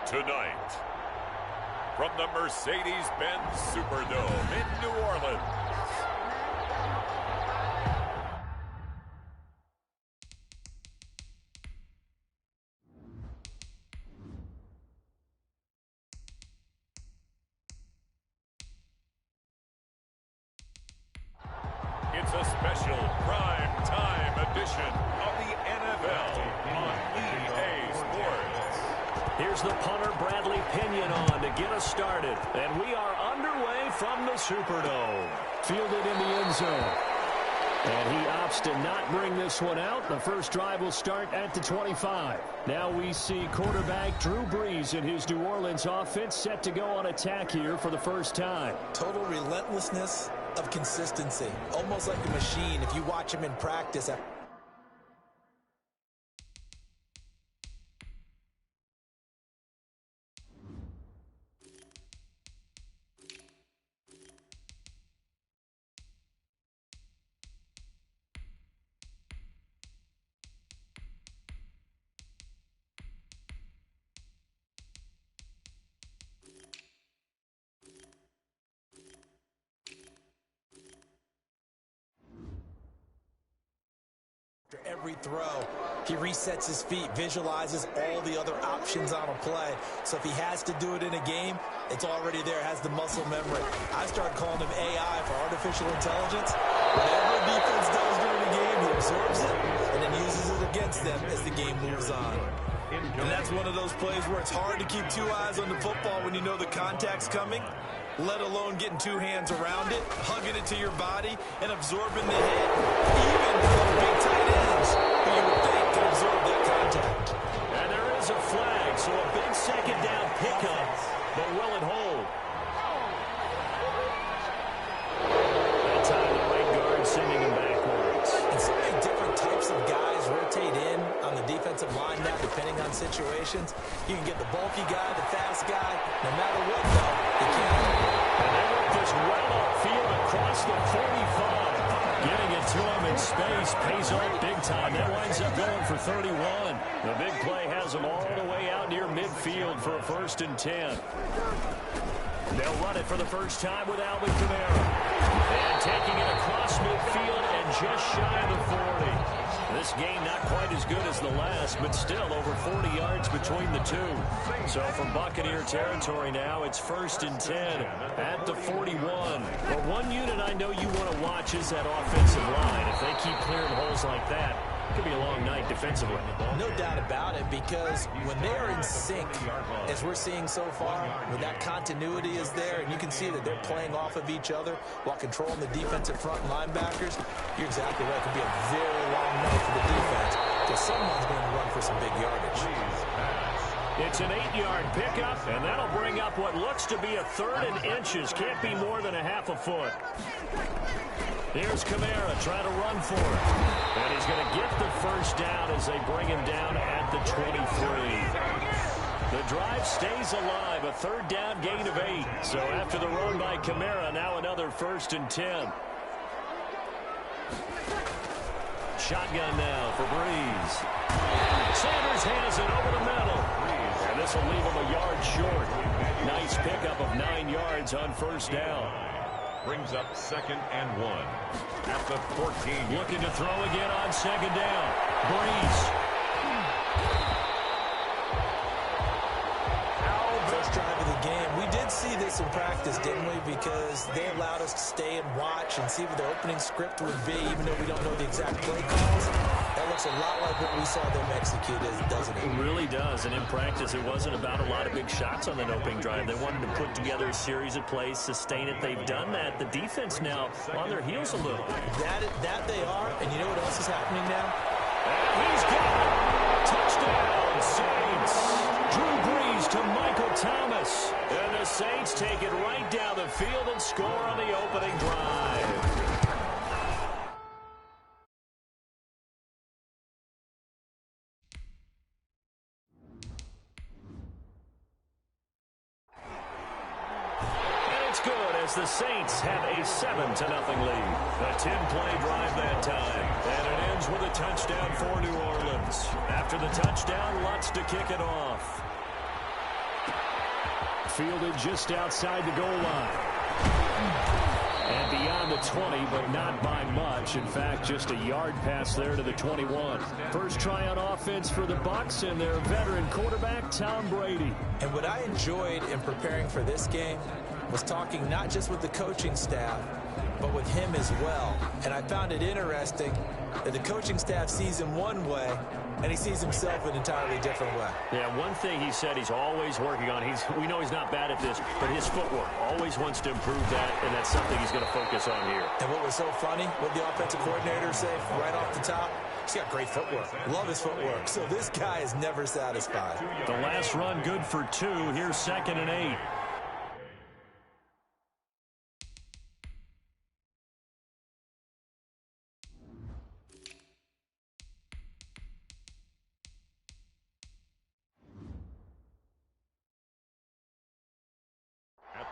Tonight, from the Mercedes-Benz Superdome in New Orleans, it's a special prime time edition of the NFL on EA Sports. Here's the punter, Bradley Pinion, on to get us started. And we are underway from the Superdome. Fielded in the end zone. And he opts to not bring this one out. The first drive will start at the 25. Now we see quarterback Drew BREES and his New Orleans offense set to go on attack here for the first time. Total relentlessness of consistency. Almost like a machine if you watch him in practice. Every throw, he resets his feet, visualizes all the other options on a play. So if he has to do it in a game, it's already there, has the muscle memory. I start calling him AI for artificial intelligence. Whatever defense does during the game, he absorbs it and then uses it against them as the game moves on. And that's one of those plays where it's hard to keep two eyes on the football when you know the contact's coming, let alone getting two hands around it, hugging it to your body, and absorbing the hit. Even for the big tight ends, who you would think could absorb that contact. And there is a flag, so a big second down pickup, but will it hold? That time the right guard sending him backwards. And so many different types of guys rotate in on the defensive line now, depending on situations. You can get the bulky guy, the fast guy, no matter what, though, you can't. And they work this well upfield across the 45. Getting it to him in space pays off big time. That winds up going for 31. The big play has him all the way out near midfield for a 1st and 10. They'll run it for the first time with Alvin Kamara. And taking it across midfield and just shy of the 40. This game not quite as good as the last, but still over 40 yards between the two. So from Buccaneer territory now, it's 1st and 10 at the 41. But one unit I know you want to watch is that offensive line. If they keep clearing holes like that, it could be a long night defensively. No doubt about it, because when they're in sync, as we're seeing so far, when that continuity is there, and you can see that they're playing off of each other while controlling the defensive front linebackers, you're exactly right. It could be a very long night for the defense, because someone's going to run for some big yardage. It's an 8-yard pickup, and that'll bring up what looks to be a 3rd and inches. Can't be more than a half a foot. Here's Kamara trying to run for it. And he's going to get the first down as they bring him down at the 23. The drive stays alive, a 3rd down gain of 8. So after the run by Kamara, now another 1st and 10. Shotgun now for BREES. Sanders has it over the middle. And this will leave him a yard short. Nice pickup of 9 yards on 1st down. Brings up 2nd and 1 at the 14. Looking to throw again on 2nd down. BREES. First drive of the game. We did see this in practice, didn't we? Because they allowed us to stay and watch and see what the opening script would be, even though we don't know the exact play calls. That looks a lot like what we saw them execute, doesn't it? It really does. And in practice, it wasn't about a lot of big shots on that opening drive. They wanted to put together a series of plays, sustain it. They've done that. The defense now on their heels a little. That they are. And you know what else is happening now? And he's got it. Touchdown, Saints. Drew BREES to Michael Thomas. And the Saints take it right down the field and score on the opening drive. As the Saints have a 7-0 lead. A 10-play drive that time. And it ends with a touchdown for New Orleans. After the touchdown, Lutz to kick it off. Fielded just outside the goal line. And beyond the 20, but not by much. In fact, just a yard pass there to the 21. First try on offense for the Bucs and their veteran quarterback, Tom Brady. And what I enjoyed in preparing for this game was talking not just with the coaching staff, but with him as well. And I found it interesting that the coaching staff sees him one way, and he sees himself an entirely different way. Yeah, one thing he said he's always working on, we know he's not bad at this, but his footwork, always wants to improve that, and that's something he's going to focus on here. And what was so funny, what the offensive coordinator say right off the top, he's got great footwork. Love his footwork. So this guy is never satisfied. The last run good for 2. Here's 2nd and 8.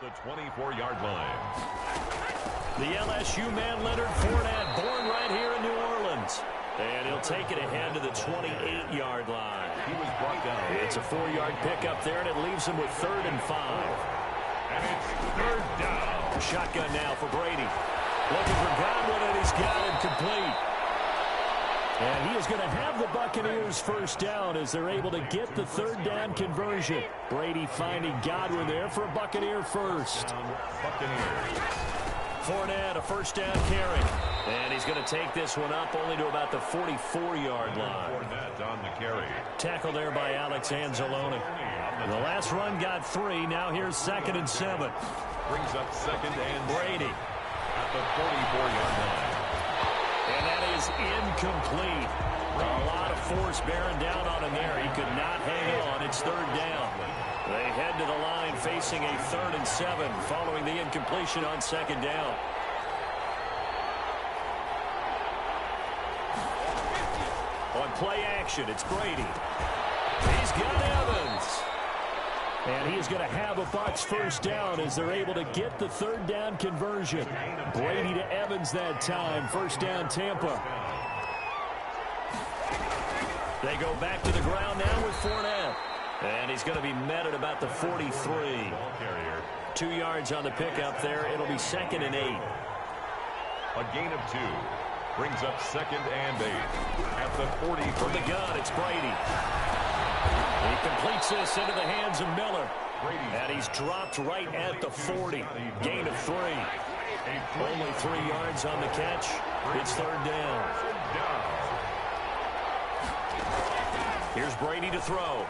The 24-yard line. The LSU man, Leonard Fournette, born right here in New Orleans. And he'll take it ahead to the 28-yard line. He was brought down. It's a 4-yard pickup there, and it leaves him with 3rd and 5. And it's 3rd down. Shotgun now for Brady. Looking for Godwin, and he's got it complete. And he is going to have the Buccaneers first down as they're able to get the 3rd down conversion. Brady finding Godwin there for a Buccaneer first. Buccaneers. Fournette, a first down carry. And he's going to take this one up only to about the 44-yard line. Fournette on the carry. Tackle there by Alex Anzalone. The last run got 3. Now here's 2nd and 7. Brings up 2nd and Brady at the 44-yard line. And that is incomplete. A lot of force bearing down on him there. He could not hang on. It's 3rd down. They head to the line facing a 3rd and 7 following the incompletion on 2nd down. On play action, it's Brady. He's got Evans. And he is going to have a Bucs first down as they're able to get the 3rd down conversion. Brady to Evans that time. First down, Tampa. They go back to the ground now with Fournette. And he's going to be met at about the 43. 2 yards on the pickup there. It'll be 2nd and 8. A gain of 2. Brings up 2nd and 8. At the 40. From the gun, it's Brady. He completes this into the hands of Miller. And he's dropped right at the 40. Gain of 3. Only 3 yards on the catch. It's 3rd down. Here's Brady to throw.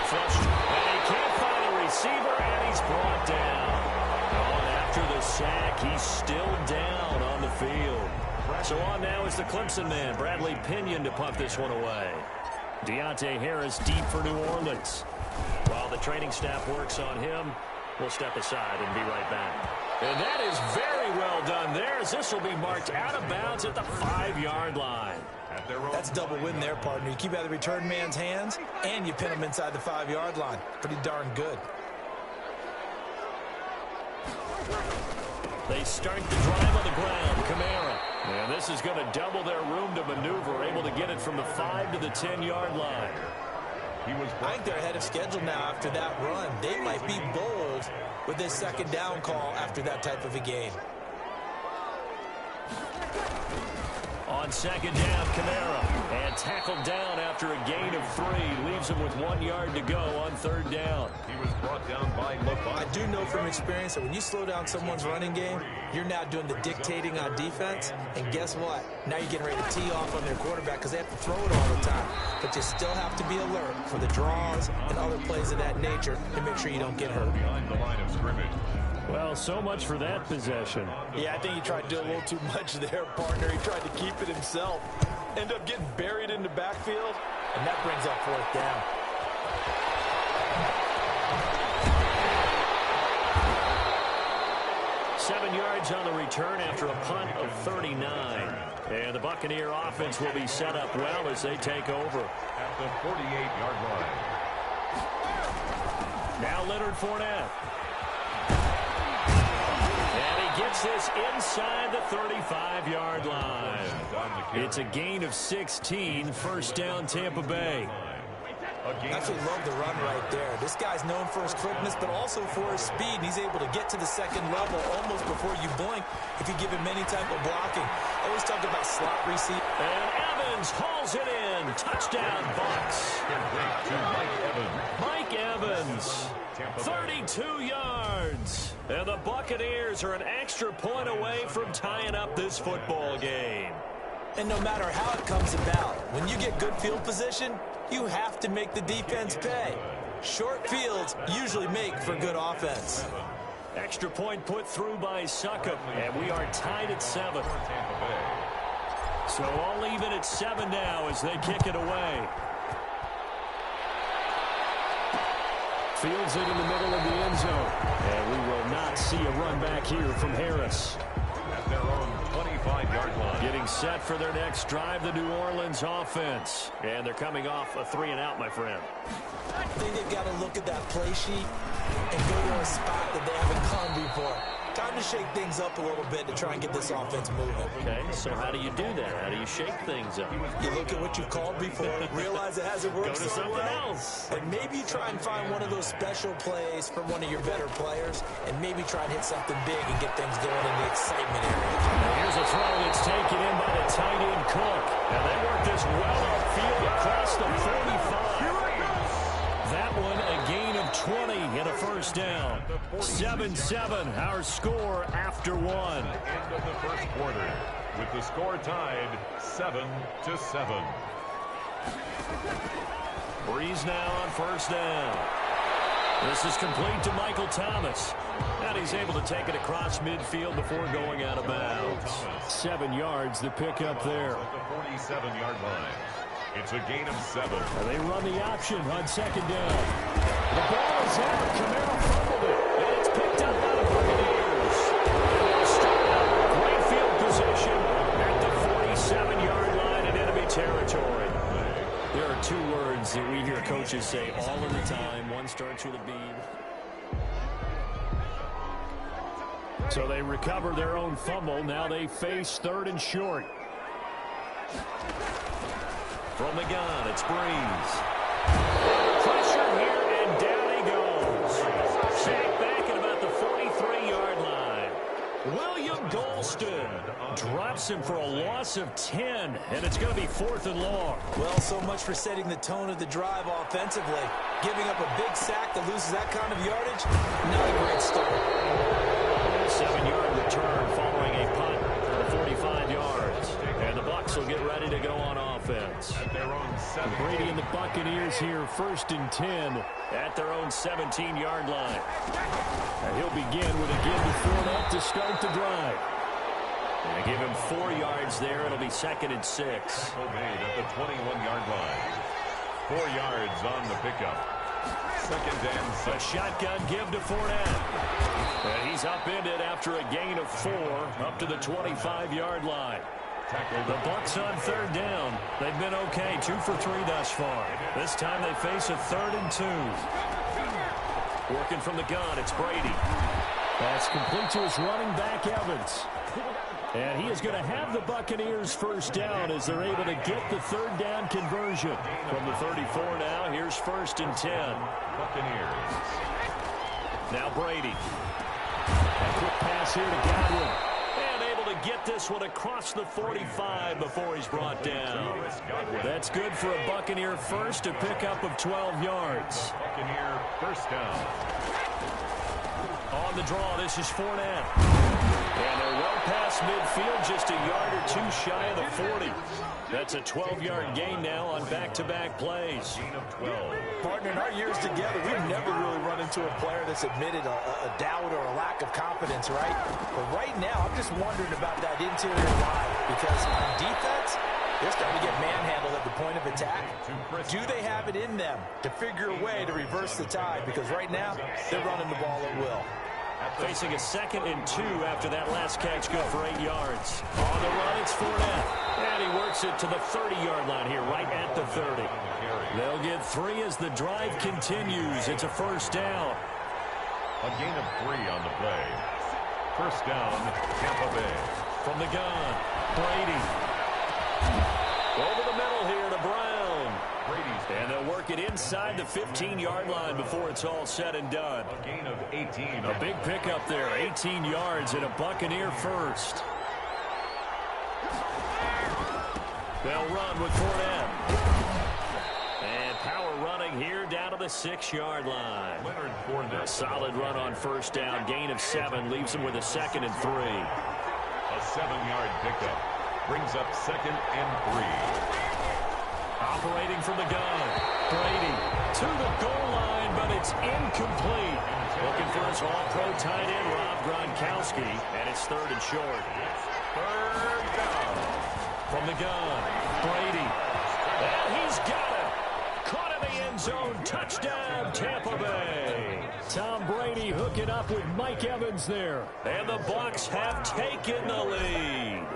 Flushed. And he can't find a receiver, and he's brought down. After the sack, he's still down on the field. So on now is the Clemson man, Bradley Pinion, to punt this one away. Deontay Harris deep for New Orleans. While the training staff works on him, we'll step aside and be right back. And that is very well done there, as this will be marked out of bounds at the 5-yard line. That's double win there, partner. You keep out of the return man's hands, and you pin him inside the 5-yard line. Pretty darn good. They start the drive on the ground. Kamara. And this is going to double their room to maneuver, able to get it from the 5 to the 10-yard line. I think they're ahead of schedule now after that run. They might be bold with this 2nd down call after that type of a game. On 2nd down, Kamara. And tackled down after a gain of 3. Leaves him with 1 yard to go on 3rd down. He was brought down by LeBron. I do know from experience that when you slow down someone's running game, you're now doing the dictating on defense. And guess what? Now you're getting ready to tee off on their quarterback because they have to throw it all the time. But you still have to be alert for the draws and other plays of that nature to make sure you don't get hurt. Behind the line of scrimmage. Well, so much for that possession. Yeah, I think he tried to do a little too much there, partner. He tried to keep it himself. End up getting buried in the backfield, and that brings up 4th down. Seven yards on the return after a punt of 39. And the Buccaneer offense will be set up well as they take over. At the 48-yard line. Now Leonard Fournette. And he gets this inside the 35-yard line. It's a gain of 16, first down Tampa Bay. Absolutely love the run right there. This guy's known for his quickness, but also for his speed. And he's able to get to the second level almost before you blink if you give him any type of blocking. I always talk about slot receiver. And Evans hauls it in. Touchdown, Bucks. Mike Evans, 32 yards. And the Buccaneers are an extra point away from tying up this football game. And no matter how it comes about, when you get good field position, you have to make the defense pay. Short fields usually make for good offense. Extra point put through by Succop, and we are tied at 7. So all even at 7 now as they kick it away. Fields it in the middle of the end zone. And we will not see a run back here from Harris. At their own 25-yard line. Getting set for their next drive, the New Orleans offense. And they're coming off a 3-and-out, my friend. I think they've got to look at that play sheet and go to a spot that they haven't gone before. Time to shake things up a little bit to try and get this offense moving. Okay, so how do you do that? How do you shake things up? You look at what you've called before, realize it hasn't worked Go to so something well, else. and maybe try and find one of those special plays from one of your better players, and maybe try and hit something big and get things going in the excitement area. And here's a throw that's taken in by the tight end Cook. And they work this well upfield across the 45. That one a gain of 20 and a first down. 7-7, our score after 1. End of the first quarter, with the score tied 7-7. BREES now on first down. This is complete to Michael Thomas. And he's able to take it across midfield before going out of bounds. 7 yards, the pickup there. At the 47-yard line. It's a gain of 7. And they run the option on second down. The ball is out. Camaro fumbled it. And it's picked up by the Buccaneers. And they'll start out great field position at the 47-yard line in enemy territory. There are 2 words that we hear coaches say all of the time. One starts with a B. So they recover their own fumble. Now they face 3rd and short. From the gun, it's BREES. Pressure here, and down he goes. Sacked back at about the 43-yard line. William Golston drops him for a loss of 10, and it's going to be 4th and long. Well, so much for setting the tone of the drive offensively. Giving up a big sack that loses that kind of yardage, not a great start. 7-yard return following a punt for 45 yards. And the Bucs will get ready to go on offense. At their own 7. Brady and the Buccaneers here 1st and 10 at their own 17-yard line. And he'll begin with a give to Fournette to start the drive. And give him 4 yards there. It'll be 2nd and 6. Obeyed at the 21-yard line. 4 yards on the pickup. 2nd and 6. A shotgun give to Fournette. And he's upended after a gain of 4 up to the 25-yard line. The Bucs on 3rd down. They've been okay, 2 for 3 thus far. This time they face a 3rd and 2. Working from the gun, it's Brady. That's complete to his running back, Evans. And he is going to have the Buccaneers first down as they're able to get the 3rd down conversion. From the 34 now, here's 1st and 10. Buccaneers. Now Brady. A quick pass here to Godwin. And able to get this one across the 45 before he's brought down. That's good for a Buccaneer first, a pickup of 12 yards. Buccaneer first down. On the draw, this is Fournette. And they're well past midfield, just a yard or 2 shy of the 40. That's a 12-yard gain now on back-to-back plays. Gain of 12. Partner, in our years together, we've never really run into a player that's admitted a doubt or a lack of confidence, right? But right now, I'm just wondering about that interior line because on defense, they're starting to get manhandled at the point of attack. Do they have it in them to figure a way to reverse the tide? Because right now, they're running the ball at will. Facing a 2nd and 2 after that last catch, good for 8 yards. On the run, it's Fournette. And he works it to the 30-yard line here, right at the 30. They'll get 3 as the drive continues. It's a first down. A gain of 3 on the play. First down, Tampa Bay. From the gun, Brady. Over the middle here to Brown. Brady's And they'll work mark it inside the 15-yard line before it's all said and done. A gain of 18. A big pickup there, 18 yards and a Buccaneer first. They'll run with Fournette. And power running here down to the 6-yard line. Leonard Fournette. A solid run on first down. Gain of 7 leaves him with a 2nd and 3. A 7-yard pickup brings up 2nd and 3. Operating from the gun. Brady to the goal line, but it's incomplete. Looking for his all-pro tight end, Rob Gronkowski, and it's 3rd and short. 3rd down. From the gun, Brady. And he's got it. Caught in the end zone. Touchdown, Tampa Bay. Tom Brady hooking up with Mike Evans there. And the Bucs have taken the lead.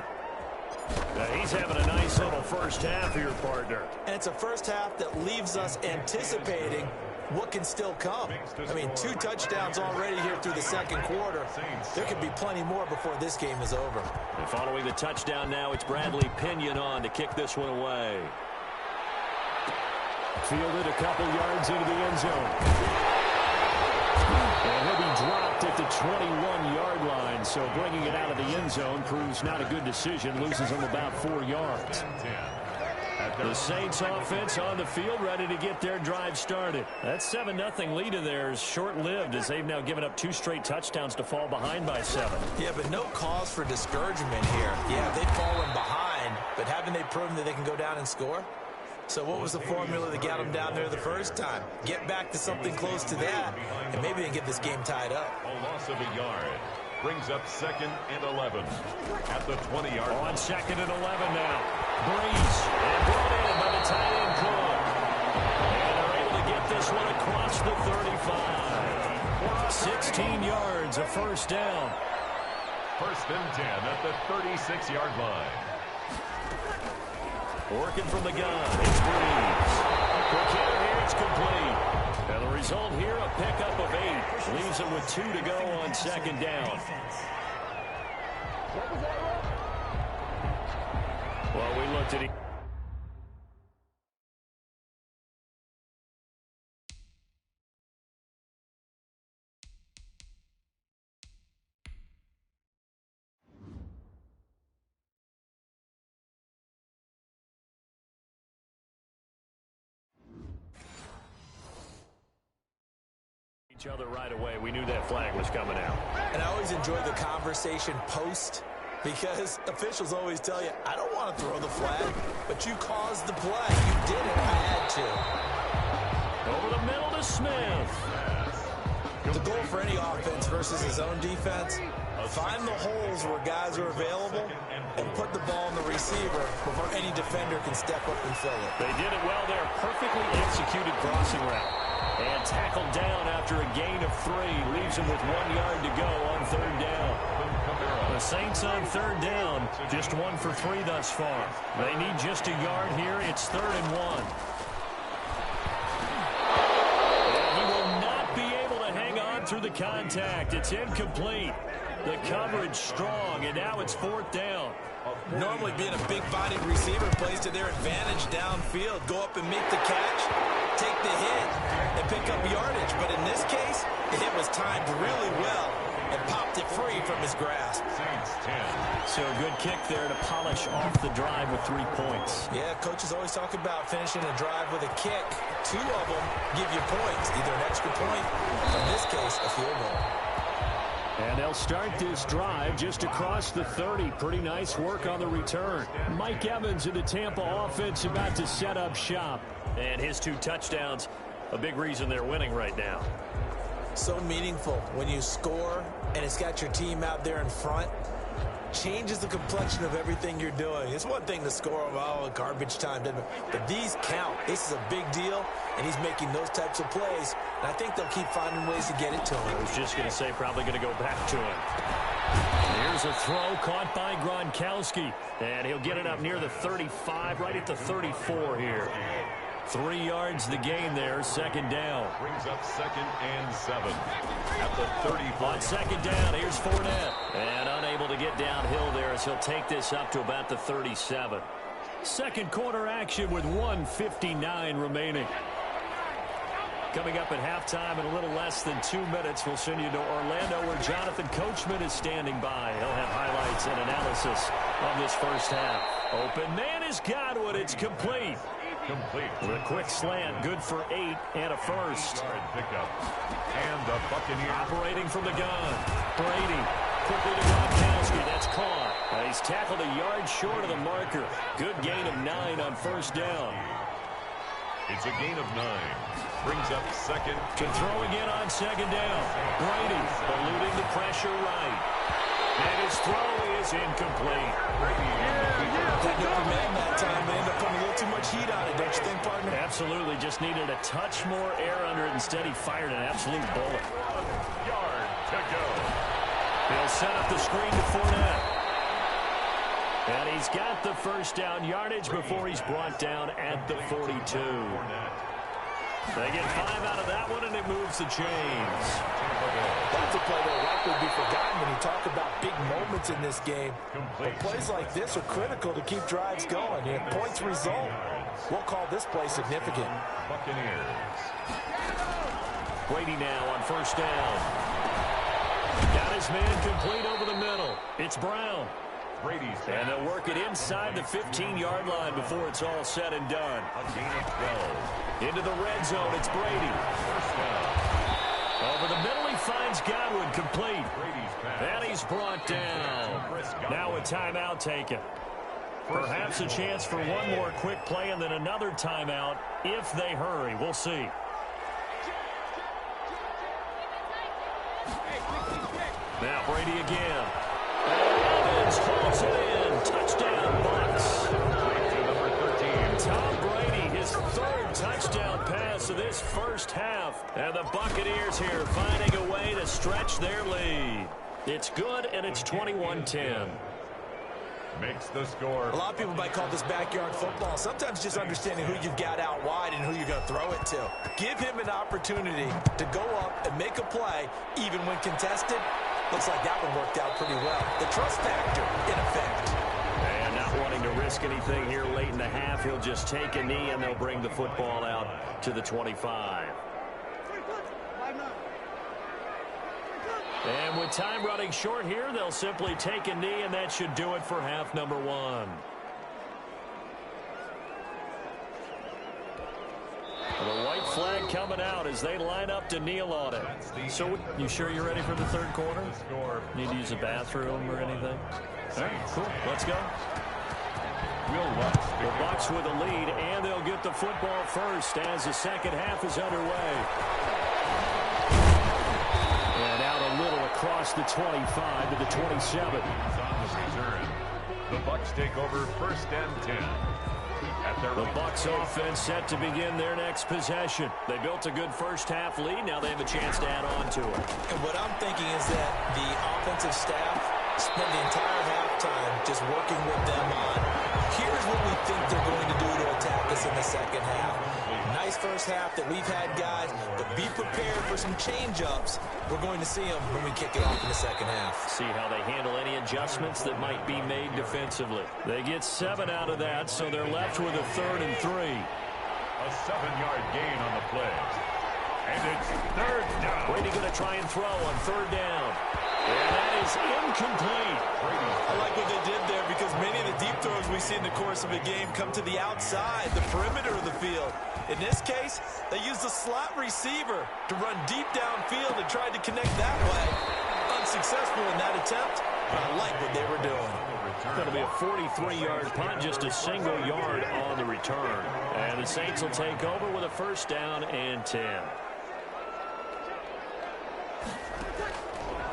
Now he's having a nice little first half here, partner. And it's a first half that leaves us anticipating what can still come. I mean, 2 touchdowns already here through the 2nd quarter. There could be plenty more before this game is over. And following the touchdown now, it's Bradley Pinion on to kick this one away. Fielded a couple yards into the end zone. And he'll be dropped at the 21-yard line, so bringing it out of the end zone proves not a good decision. Loses him about 4 yards. The Saints offense on the field, ready to get their drive started. That 7-0 lead in there is short-lived as they've now given up 2 straight touchdowns to fall behind by 7. Yeah, but no cause for discouragement here. Yeah, they've fallen behind, but haven't they proven that they can go down and score? So what was the formula that got them down there the first time? Get back to something close to that, and maybe they can get this game tied up. A loss of a yard brings up 2nd and 11 at the 20-yard line. On 2nd and 11 now. BREES. And brought in by the tight end Cook. And they're able to get this one across the 35. 16 yards, a first down. 1st and 10 at the 36-yard line. Working from the gun, it's BREES. Quick hitter here, it's complete. And the result here, a pickup of 8. Leaves him with 2 to go on 2nd down. Well, we looked at it. Each other right away. We knew that flag was coming out. And I always enjoy the conversation post, because officials always tell you, I don't want to throw the flag, but you caused the play. You did it. I had to. Over the middle to Smith. The goal for any offense versus his own defense, find the holes where guys are available and put the ball in the receiver before any defender can step up and fill it. They did it well there. Perfectly executed crossing route. And tackled down after a gain of 3. Leaves him with 1 yard to go on 3rd down. The Saints on 3rd down. Just 1 for 3 thus far. They need just a yard here. It's 3rd and 1. And he will not be able to hang on through the contact. It's incomplete. The coverage strong, and now it's 4th down. Normally being a big-bodied receiver plays to their advantage downfield. Go up and make the catch, take the hit, and pick up yardage. But in this case, the hit was timed really well and popped it free from his grasp. Saints 10. So a good kick there to polish off the drive with 3 points. Yeah, coaches always talk about finishing a drive with a kick. 2 of them give you points, either an extra point, or in this case, a field goal. And they'll start this drive just across the 30. Pretty nice work on the return. Mike Evans in the Tampa offense about to set up shop. And his 2 touchdowns, a big reason they're winning right now. So meaningful when you score and it's got your team out there in front. Changes the complexion of everything you're doing. It's one thing to score, oh, garbage time, but these count. This is a big deal, and he's making those types of plays, and I think they'll keep finding ways to get it to him. I was just going to say, probably going to go back to him. Here's a throw caught by Gronkowski, and he'll get it up near the 35, right at the 34 here. 3 yards the gain there, 2nd down. Brings up 2nd and 7 at the 35. On 2nd down, here's Fournette. And unable to get downhill there as he'll take this up to about the 37. 2nd quarter action with 1:59 remaining. Coming up at halftime in a little less than 2 minutes, we'll send you to Orlando where Jonathan Coachman is standing by. He'll have highlights and analysis of this first half. Open man is Godwin. It's complete. With a quick slant, good for 8 and a first. Pickup. And the Buccaneers operating from the gun. Brady quickly to Gronkowski. That's caught. He's tackled a yard short of the marker. Good gain of 9 on first down. It's a gain of 9. Brings up second. To throw again on second down. Brady eluding the pressure right. And his throw is incomplete. Didn't open man that time. They end up putting a little too much heat on it, don't you think, partner? Absolutely. Just needed a touch more air under it. Instead, he fired an absolute bullet. 1 yard to go. He'll set up the screen to Fournette. And he's got the first down yardage before he's brought down at the 42. They get 5 out of that one, and it moves the chains. That's a play that will likely be forgotten when you talk about big moments in this game. But plays like this are critical to keep drives going. And if points result, we'll call this play significant. Buccaneers. Brady now on first down. Got his man complete over the middle. It's Brown. Brady's and they'll work it inside the 15-yard line before it's all said and done. A gain of 12. Into the red zone, it's Brady. First down. Over the middle, he finds Godwin complete. Brady's pass. And he's brought down. Now a timeout taken. Perhaps a chance for one more quick play and then another timeout if they hurry. We'll see. Now Brady again. Evans calls it in. Touchdown, Bucks. Number 13. Tom Brady, his third touchdown pass of this first half. And the Buccaneers here finding a way to stretch their lead. It's good, and it's 21-10. Makes the score. A lot of people might call this backyard football. Sometimes just understanding who you've got out wide and who you're going to throw it to. Give him an opportunity to go up and make a play, even when contested. Looks like that one worked out pretty well. The trust factor, in effect. And not wanting to risk anything here late in the half, he'll just take a knee, and they'll bring the football out to the 25. And with time running short here, they'll simply take a knee, and that should do it for half number one. The white flag coming out as they line up to kneel on it. So, you sure you're ready for the third quarter? Need to use a bathroom or anything? All right, cool. Let's go. The Bucs with a lead, and they'll get the football first as the second half is underway. And out a little across the 25 to the 27. On the return. The Bucs take over first and 10. The Bucs offense set to begin their next possession. They built a good first half lead. Now they have a chance to add on to it. And what I'm thinking is that the offensive staff spent the entire halftime just working with them on, here's what we think they're going to do to attack us in the second half. Nice first half that we've had, guys, but be prepared for some change-ups. We're going to see them when we kick it off in the second half. See how they handle any adjustments that might be made defensively. They get 7 out of that, so they're left with a 3rd and 3. A 7-yard gain on the play. And it's third down. Brady going to try and throw on 3rd down. And that is incomplete. I like what they did there because many of the deep throws we see in the course of a game come to the outside, the perimeter of the field. In this case, they used a slot receiver to run deep downfield and tried to connect that way. Unsuccessful in that attempt, but I like what they were doing. It's going to be a 43-yard punt, just a single yard on the return. And the Saints will take over with a first down and 10.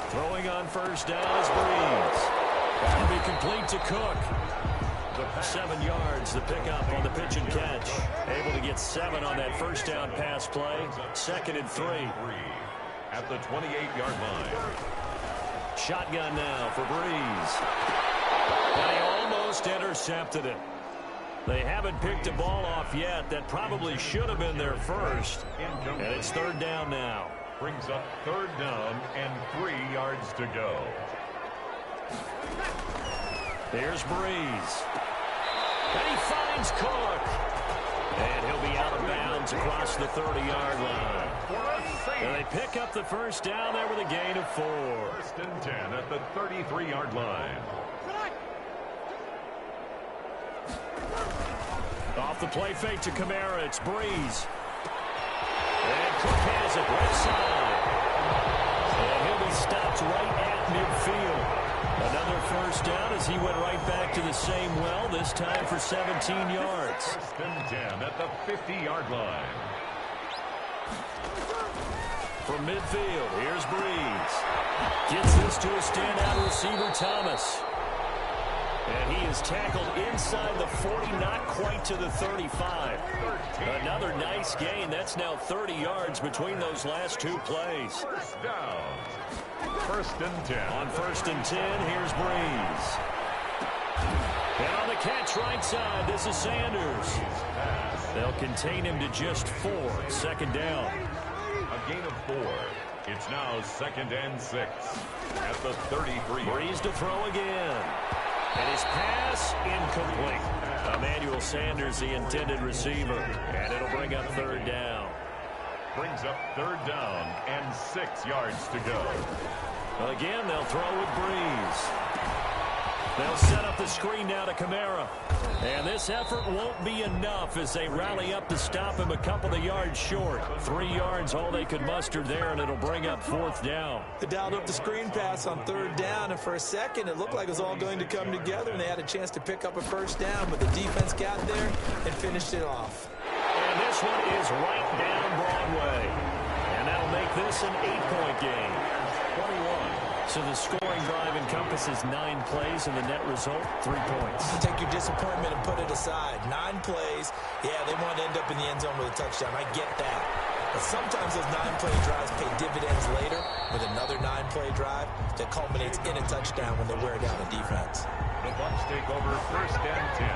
Throwing on first down is BREES. That'll be complete to Cook. 7 yards, the pickup on the pitch and catch. Able to get 7 on that first down pass play. 2nd and 3. At the 28-yard line. Shotgun now for BREES. And he almost intercepted it. They haven't picked a ball off yet. That probably should have been their first. And it's 3rd down now. Brings up 3rd down and 3 yards to go. Here's BREES. And he finds Cook. And he'll be out of bounds yards across the 30-yard line. And they pick up the first down there with a gain of 4. First and 10 at the 33-yard line. Off the play fake to Kamara, it's Breeze. And Cook has it left side. And he'll be stopped right at midfield. Another first down as he went right back to the same well, this time for 17 yards. First and 10 at the 50-yard line. From midfield, here's Breeze. Gets this to a standout receiver, Thomas. And he is tackled inside the 40, not quite to the 35. Another nice gain. That's now 30 yards between those last two plays. First down. First and 10. On first and 10, here's Breeze. And on the catch right side, this is Sanders. They'll contain him to just 4. Second down. A gain of 4. It's now second and 6 at the 33. Breeze to throw again. And his pass incomplete. Emmanuel Sanders, the intended receiver. And it'll bring up third down. Brings up third down and 6 yards to go. Again, they'll throw with Breeze. They'll set up the screen now to Kamara. And this effort won't be enough as they rally up to stop him a couple of yards short. 3 yards, all they could muster there, and it'll bring up fourth down. They dialed up the screen pass on third down, and for a second, it looked like it was all going to come together, and they had a chance to pick up a first down, but the defense got there and finished it off. And this one is right down Broadway. And that'll make this an 8-point game. 21. So the scoring drive encompasses 9 plays, and the net result, 3 points. Take your disappointment and put it aside. 9 plays. Yeah, they want to end up in the end zone with a touchdown. I get that. But sometimes those 9-play drives pay dividends later with another 9-play drive that culminates in a touchdown when they wear down a defense. The Bucs take over first and 10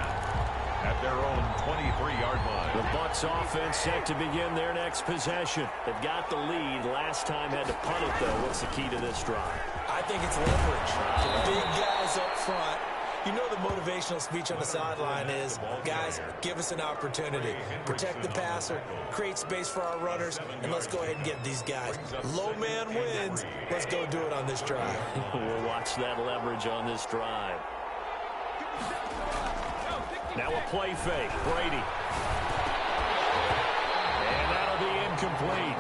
at their own 23-yard line. The Bucs offense set to begin their next possession. They've got the lead. Last time had to punt it, though. What's the key to this drive? I think it's leverage. The big guys up front. You know the motivational speech on the sideline is, guys, give us an opportunity. Protect the passer, create space for our runners, and let's go ahead and get these guys. Low man wins. Let's go do it on this drive. We'll watch that leverage on this drive. Now a play fake, Brady. And that'll be incomplete.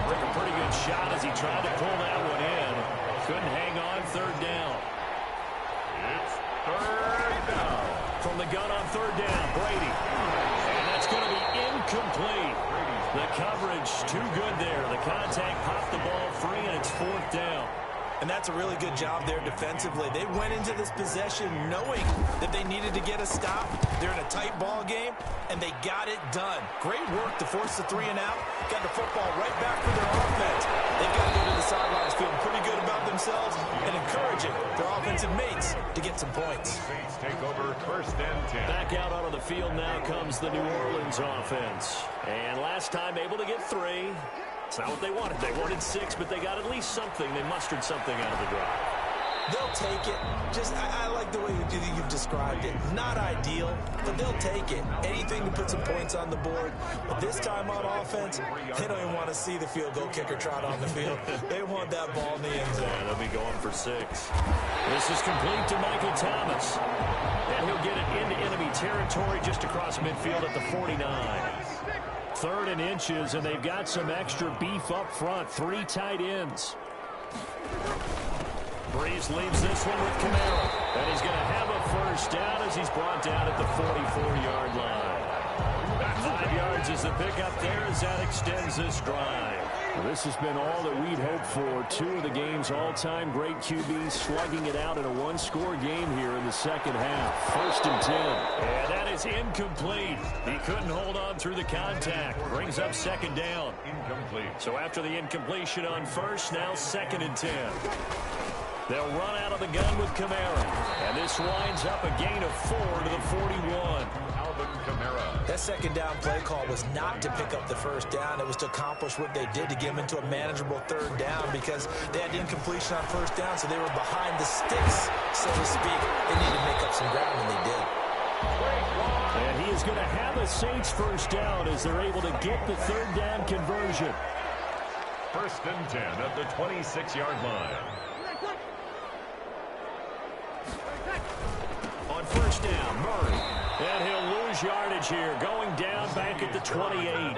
Took a pretty good shot as he tried to pull that one in. Couldn't hang on, third down. It's third down. From the gun on third down, Brady. And that's going to be incomplete. The coverage too good there. The contact popped the ball free, and it's fourth down. And that's a really good job there defensively. They went into this possession knowing that they needed to get a stop. They're in a tight ball game, and they got it done. Great work to force the 3 and out. Got the football right back for their offense. They've got to go to the sidelines feeling pretty good about themselves and encouraging their offensive mates to get some points. Saints take over first and 10. Back out onto the field now comes the New Orleans offense. And last time able to get 3. It's not what they wanted. They wanted 6, but they got at least something. They mustered something out of the drive. They'll take it. I like the way you've described it. Not ideal, but they'll take it. Anything to put some points on the board. But this time on offense, they don't even want to see the field goal kicker trot on the field. They want that ball in the end zone. Yeah, they'll be going for 6. This is complete to Michael Thomas. And he'll get it into enemy territory just across midfield at the 49. 3rd and inches, and they've got some extra beef up front. 3 tight ends. Breeze leaves this one with Kamara. And he's going to have a first down as he's brought down at the 44-yard line. 5 yards is the pickup there as that extends this drive. This has been all that we'd hoped for. 2 of the game's all-time great QBs slugging it out in a 1-score game here in the second half. 1st and 10. And that is incomplete. He couldn't hold on through the contact. Brings up second down. Incomplete. So after the incompletion on first, now 2nd and 10. They'll run out of the gun with Kamara. And this winds up a gain of 4 to the 41. Kamara. That second down play call was not to pick up the first down. It was to accomplish what they did to get them into a manageable third down because they had incompletion on first down, so they were behind the sticks, so to speak. They needed to make up some ground, and they did. And he is going to have a Saints first down as they're able to get the third down conversion. First and 10 at the 26-yard line. On first down, Murray. And he'll lose yardage here, going down back at the 28.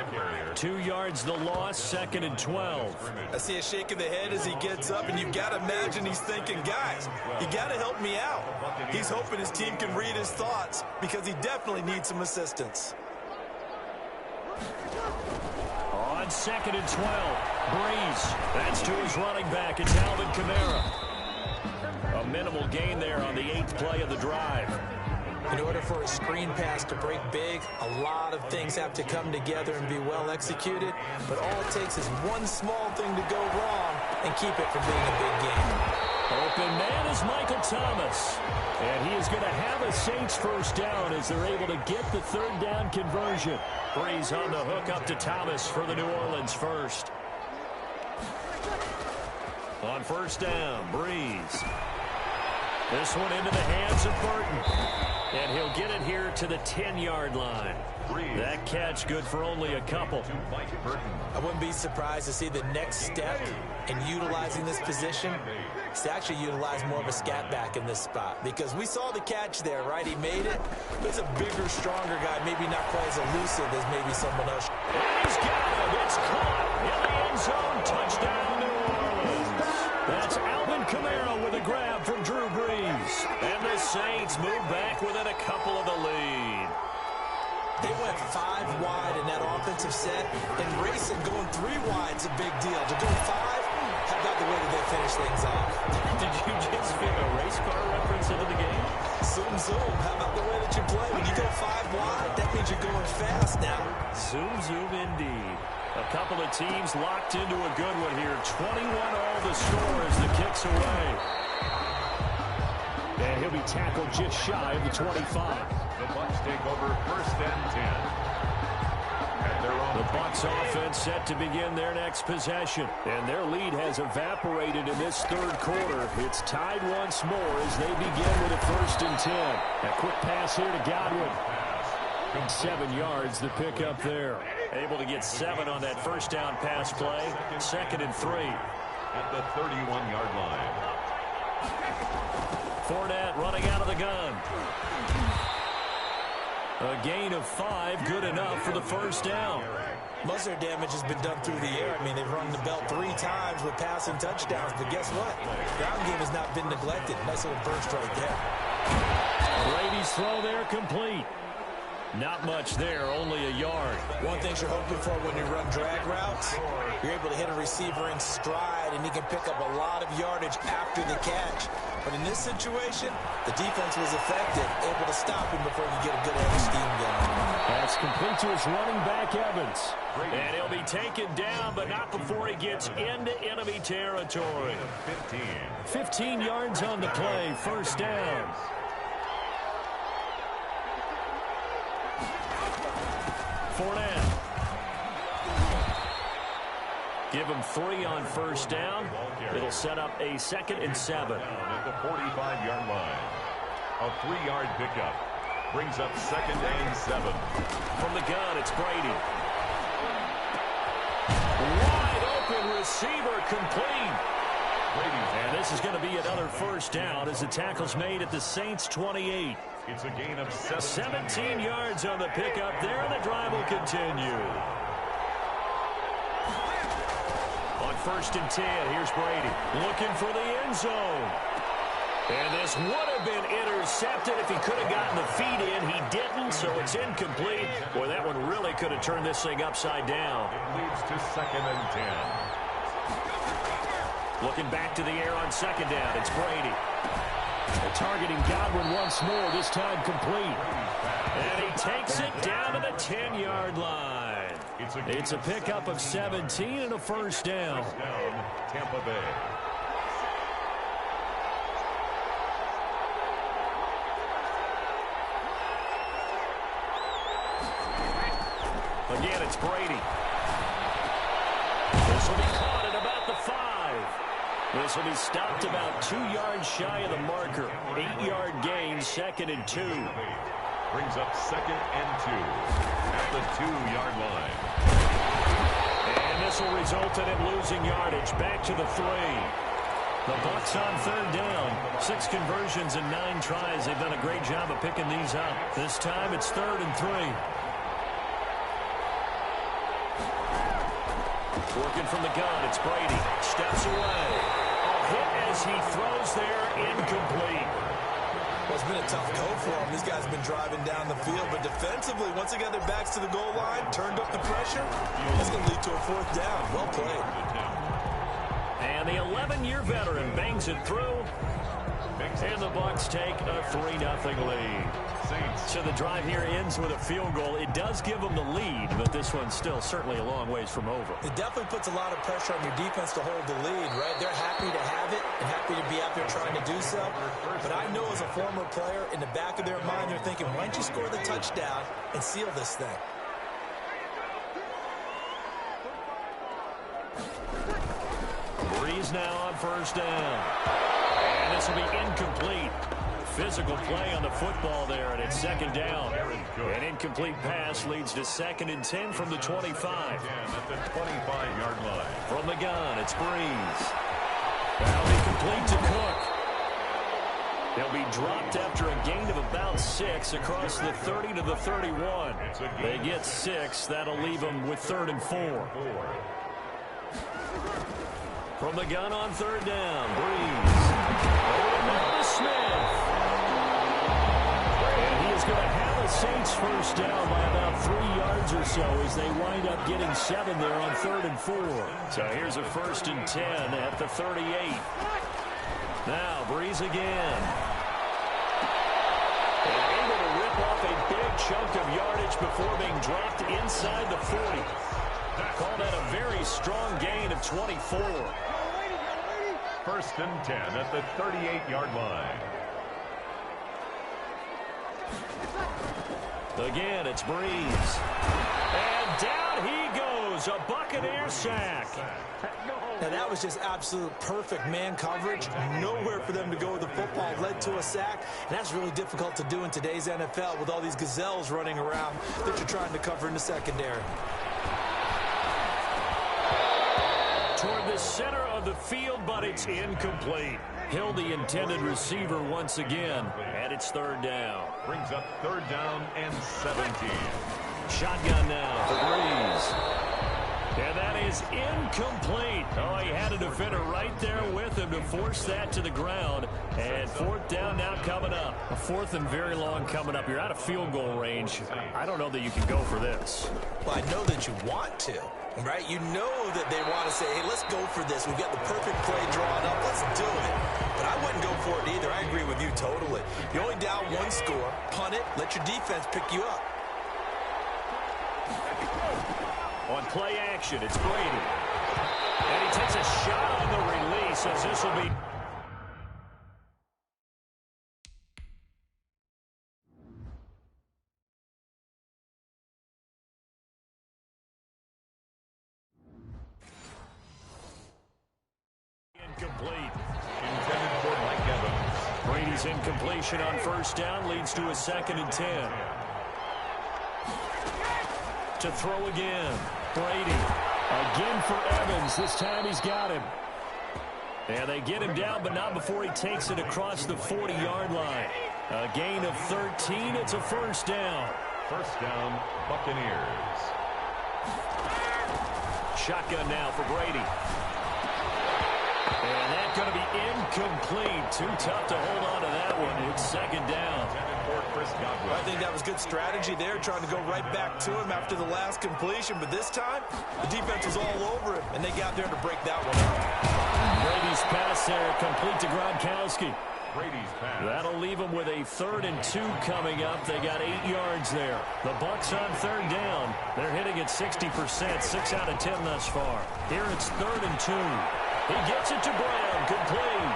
2 yards the loss, second and 12. I see a shake of the head as he gets up, and you've got to imagine he's thinking, guys, you got to help me out. He's hoping his team can read his thoughts because he definitely needs some assistance. On second and 12, BREES. That's to his running back. It's Alvin Kamara. A minimal gain there on the 8th play of the drive. In order for a screen pass to break big, a lot of things have to come together and be well executed. But all it takes is one small thing to go wrong and keep it from being a big game. Open man is Michael Thomas. And he is going to have a Saints first down as they're able to get the third down conversion. BREES on the hook up to Thomas for the New Orleans first. On first down, BREES. This one into the hands of Burton. And he'll get it here to the 10-yard line. That catch good for only a couple. I wouldn't be surprised to see the next step in utilizing this position is to actually utilize more of a scat back in this spot. Because we saw the catch there, right? He made it. But it's a bigger, stronger guy, maybe not quite as elusive as maybe someone else. And he's got it. It's caught in the end zone. Touchdown, New Orleans. That's Alvin Kamara with a grab from Drew BREES. And the Saints move back within a couple of the lead. They went 5 wide in that offensive set, and racing going 3 wide is a big deal. To go 5, how about the way that they finish things off? Did you just fit a race car reference into the game? Zoom, zoom. How about the way that you play? When you go 5 wide, that means you're going fast now. Zoom, zoom indeed. A couple of teams locked into a good one here. 21 all the score as the kick's away. And he'll be tackled just shy of the 25. The Bucs take over first and 10. The Bucs offense set to begin their next possession. And their lead has evaporated in this third quarter. It's tied once more as they begin with a first and 10. A quick pass here to Godwin. 7 yards the pick up there. Able to get 7 on that first down pass play. Second and 3. At the 31-yard line. Fournette running out of the gun. A gain of 5, good enough for the first down. Most of their damage has been done through the air. I mean, they've rung the bell 3 times with passing touchdowns, but guess what? Ground game has not been neglected. Nice little burst right there. Brady's throw there complete. Not much there, only a yard. One thing you're hoping for when you run drag routes, you're able to hit a receiver in stride, and he can pick up a lot of yardage after the catch. But in this situation, the defense was effective, able to stop him before you get a good heavy steam going. That's complete to his running back, Evans. And he'll be taken down, but not before he gets into enemy territory. 15 yards on the play, first down. Fournette. Give him 3 on first down. It'll set up a 2nd and 7. At the 45-yard line. A 3-yard pickup. Brings up 2nd and 7. From the gun, it's Brady. Wide open receiver complete. And this is going to be another first down as the tackle's made at the Saints 28. It's a gain of 17 yards on the pickup there, and the drive will continue. On first and 10, here's Brady looking for the end zone. And this would have been intercepted if he could have gotten the feet in. He didn't, so it's incomplete. Boy, that one really could have turned this thing upside down. It leads to 2nd and 10. Looking back to the air on second down, it's Brady. Targeting Godwin once more, this time complete. And he takes it down to the 10-yard line. It's a pickup of 17 and a first down. Tampa Bay. Again, it's Brady. This will be caught at about the 5. This will be stopped about 2 yards shy of the marker. 8-yard gain, 2nd and 2. Brings up 2nd and 2 at the 2-yard line. And this will result in him losing yardage. Back to the 3. The Bucs on 3rd down. 6 conversions and 9 tries. They've done a great job of picking these up. This time it's 3rd and 3. Working from the gun, it's Brady. Steps away. A hit as he throws there, incomplete. Well, it's been a tough go for him. These guys have been driving down the field, but defensively, once they got their backs to the goal line, turned up the pressure, that's going to lead to a 4th down. Well played. And the 11-year veteran bangs it through. And the Bucs take a 3-0 lead. So the drive here ends with a field goal. It does give them the lead, but this one's still certainly a long ways from over. It definitely puts a lot of pressure on your defense to hold the lead, right? They're happy to have it and happy to be out there trying to do so. But I know as a former player, in the back of their mind, they're thinking, why don't you score the touchdown and seal this thing? BREES now on 1st down. And this will be incomplete. Physical play on the football there, and it's 2nd down. An incomplete pass leads to 2nd and 10 from the 25. At the 25-yard line. From the gun, it's BREES. That'll be complete to Cook. They'll be dropped after a gain of about 6 across the 30 to the 31. They get 6. That'll leave them with 3rd and 4. From the gun on 3rd down, BREES. Over now to Smith. And he is going to have a Saints 1st down by about 3 yards or so as they wind up getting 7 there on 3rd and 4. So here's a 1st and 10 at the 38. Now BREES again. And able to rip off a big chunk of yardage before being dropped inside the 40. Call that a very strong gain of 24. 1st and 10 at the 38-yard line. Again, it's BREES. And down he goes. A Buccaneer sack. Now, that was just absolute perfect man coverage. Nowhere for them to go with the football. Led to a sack. And that's really difficult to do in today's NFL with all these gazelles running around that you're trying to cover in the secondary. Toward the center of the field, but it's incomplete. Hill, the intended receiver once again, and it's 3rd down. Brings up 3rd down and 17. Shotgun now for BREES. And that is incomplete. Oh, he had a defender right there with him to force that to the ground. And 4th down now coming up. A 4th and very long coming up. You're out of field goal range. I don't know that you can go for this. Well, I know that you want to. Right? You know that they want to say, hey, let's go for this. We've got the perfect play drawn up. Let's do it. But I wouldn't go for it either. I agree with you totally. You're only down 1 score. Punt it. Let your defense pick you up. On play action, it's Brady. And he takes a shot on the release as this will be... Incomplete. Intended for Mike Evans. Brady's incompletion on 1st down leads to a 2nd and 10. To throw again. Brady. Again for Evans. This time he's got him. And they get him down, but not before he takes it across the 40-yard line. A gain of 13. It's a 1st down. 1st down, Buccaneers. Shotgun now for Brady. And that's going to be incomplete. Too tough to hold on to that one. It's 2nd down. I think that was good strategy there, trying to go right back to him after the last completion. But this time, the defense was all over him, and they got there to break that one up. Brady's pass there, complete to Gronkowski. Brady's pass. That'll leave them with a 3rd and 2 coming up. They got 8 yards there. The Bucs on 3rd down. They're hitting at 60%, 6 out of 10 thus far. Here it's 3rd and 2. He gets it to Brown, complete.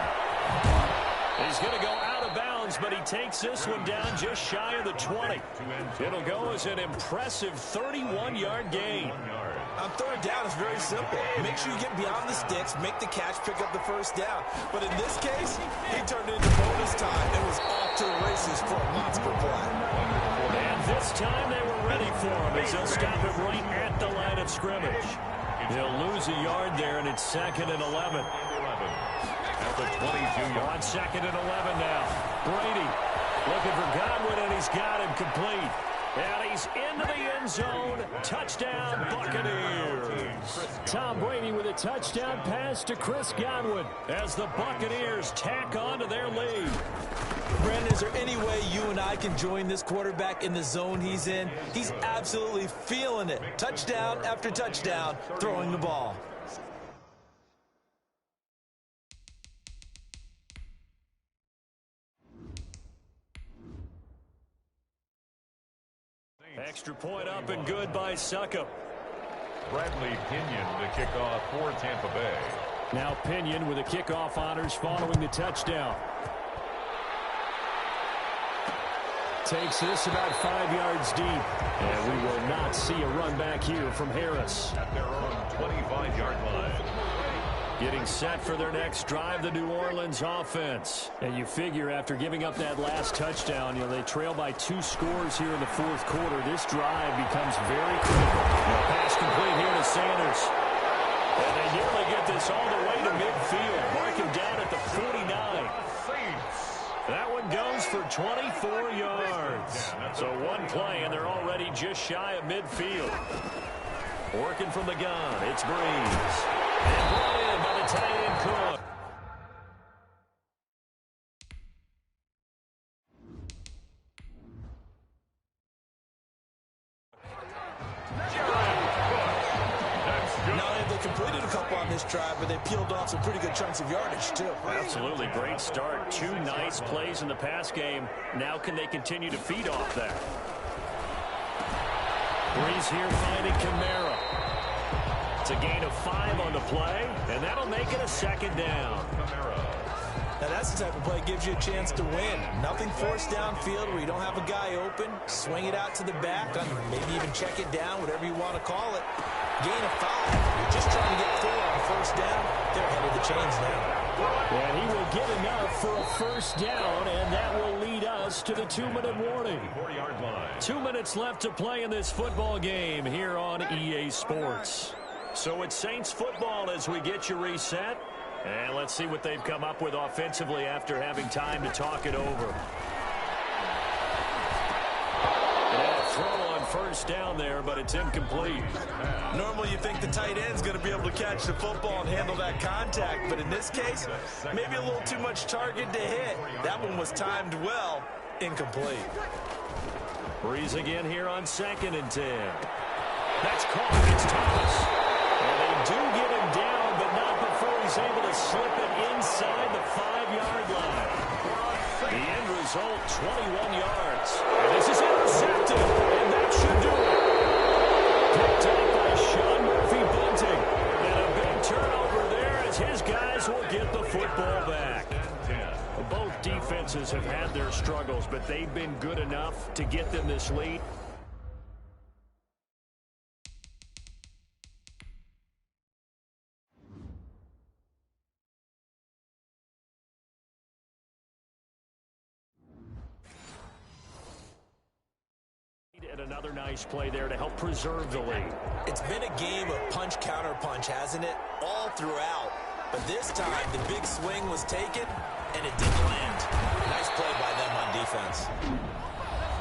He's going to go out of bounds, but he takes this one down just shy of the 20. It'll go as an impressive 31-yard gain. On 3rd down, it's very simple. Make sure you get beyond the sticks, make the catch, pick up the 1st down. But in this case, he turned it into bonus time and was off to the races for a monster play. this time they were ready for him as they'll stop him right at the line of scrimmage. He'll lose a yard there, and it's 2nd and 11. At the 22-yard. On 2nd and 11 now. Brady looking for Godwin, and he's got him complete. And he's into the end zone. Touchdown, Buccaneers. Tom Brady with a touchdown pass to Chris Godwin as the Buccaneers tack on to their lead. Brandon, is there any way you and I can join this quarterback in the zone he's in? He's absolutely feeling it. Touchdown after touchdown, throwing the ball. Extra point up and good by Succop. Bradley Pinion, the kickoff for Tampa Bay. Now Pinion with the kickoff honors following the touchdown. Takes this about 5 yards deep. And we will not see a run back here from Harris. At their own 25-yard line. Getting set for their next drive, the New Orleans offense. And you figure after giving up that last touchdown, they trail by 2 scores here in the 4th quarter. This drive becomes very critical. Pass complete here to Sanders. And they nearly get this all the way to midfield. Mark him down at the 49. That one goes for 24 yards. So one play, and they're already just shy of midfield. Working from the gun, it's BREES. And brought in by the tight end Cook. Now they've completed a couple on this drive, but they peeled off some pretty good chunks of yardage, too. Absolutely. Great start. 2 nice plays in the pass game. Now can they continue to feed off that? BREES here finding Kamara. It's a gain of 5 on the play, and that'll make it a 2nd down. Now that's the type of play that gives you a chance to win. Nothing forced downfield where you don't have a guy open. Swing it out to the back, maybe even check it down, whatever you want to call it. Gain of 5. You're just trying to get 4 on 1st down. They're ahead of the chains now. And he will get enough for a 1st down, and that will lead us to the 2-minute warning. 4-yard line. 2 minutes left to play in this football game here on EA Sports. So it's Saints football as we get you reset. And let's see what they've come up with offensively after having time to talk it over. And a throw on 1st down there, but it's incomplete. Normally you think the tight end's going to be able to catch the football and handle that contact, but in this case, maybe a little too much target to hit. That one was timed well. Incomplete. BREES again here on 2nd and 10. That's caught. It's Thomas. And they do get him down, but not before he's able to slip it inside the 5-yard line. The end result, 21 yards. And this is intercepted, and that should do it. Picked up by Sean Murphy-Bunting. And a big turnover there as his guys will get the football back. Both defenses have had their struggles, but they've been good enough to get them this lead. And another nice play there to help preserve the lead. It's been a game of punch-counter-punch, hasn't it? All throughout. But this time, the big swing was taken, and it didn't land. Nice play by them on defense.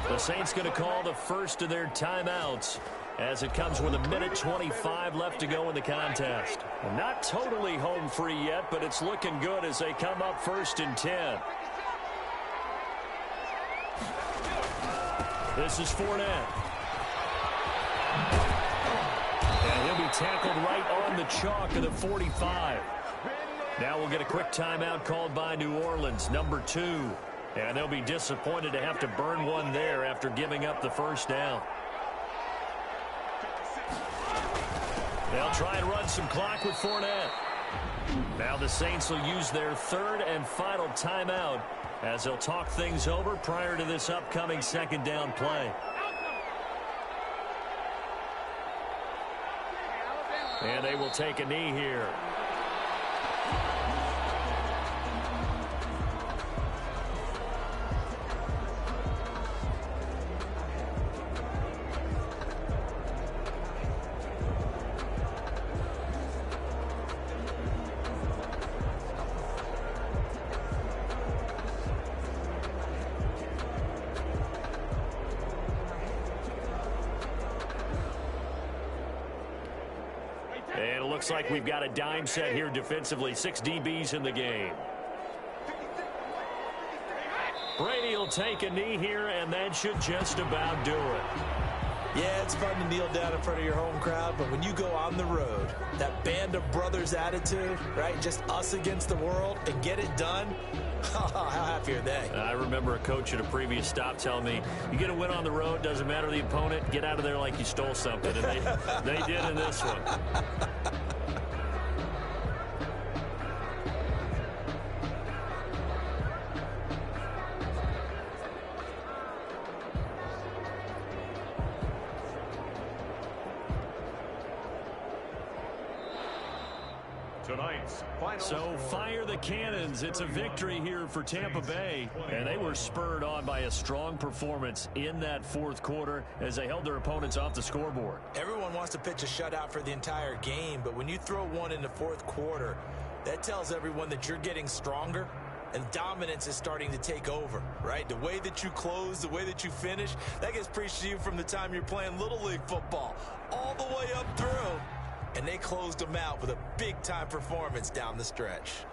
The Saints going to call the first of their timeouts as it comes with 1:25 left to go in the contest. Not totally home free yet, but it's looking good as they come up 1st and 10. This is Fournette. And he'll be tackled right on the chalk of the 45. Now we'll get a quick timeout called by New Orleans, number 2. And they'll be disappointed to have to burn one there after giving up the 1st down. They'll try and run some clock with Fournette. Now the Saints will use their 3rd and final timeout as they'll talk things over prior to this upcoming 2nd down play. And they will take a knee here. And it looks like we've got a dime set here defensively. 6 DBs in the game. Brady will take a knee here, and that should just about do it. Yeah, it's fun to kneel down in front of your home crowd, but when you go on the road, that band of brothers attitude, right, just us against the world, and get it done, how happy are they? I remember a coach at a previous stop telling me, you get a win on the road, doesn't matter the opponent, get out of there like you stole something, and they did in this one. So fire the cannons. It's a victory here for Tampa Bay, and they were spurred on by a strong performance in that fourth quarter as they held their opponents off the scoreboard. Everyone wants to pitch a shutout for the entire game, but when you throw one in the fourth quarter, that tells everyone that you're getting stronger and dominance is starting to take over, right? The way that you close, the way that you finish, that gets preached to you from the time you're playing Little League football all the way up through. And they closed them out with a big-time performance down the stretch.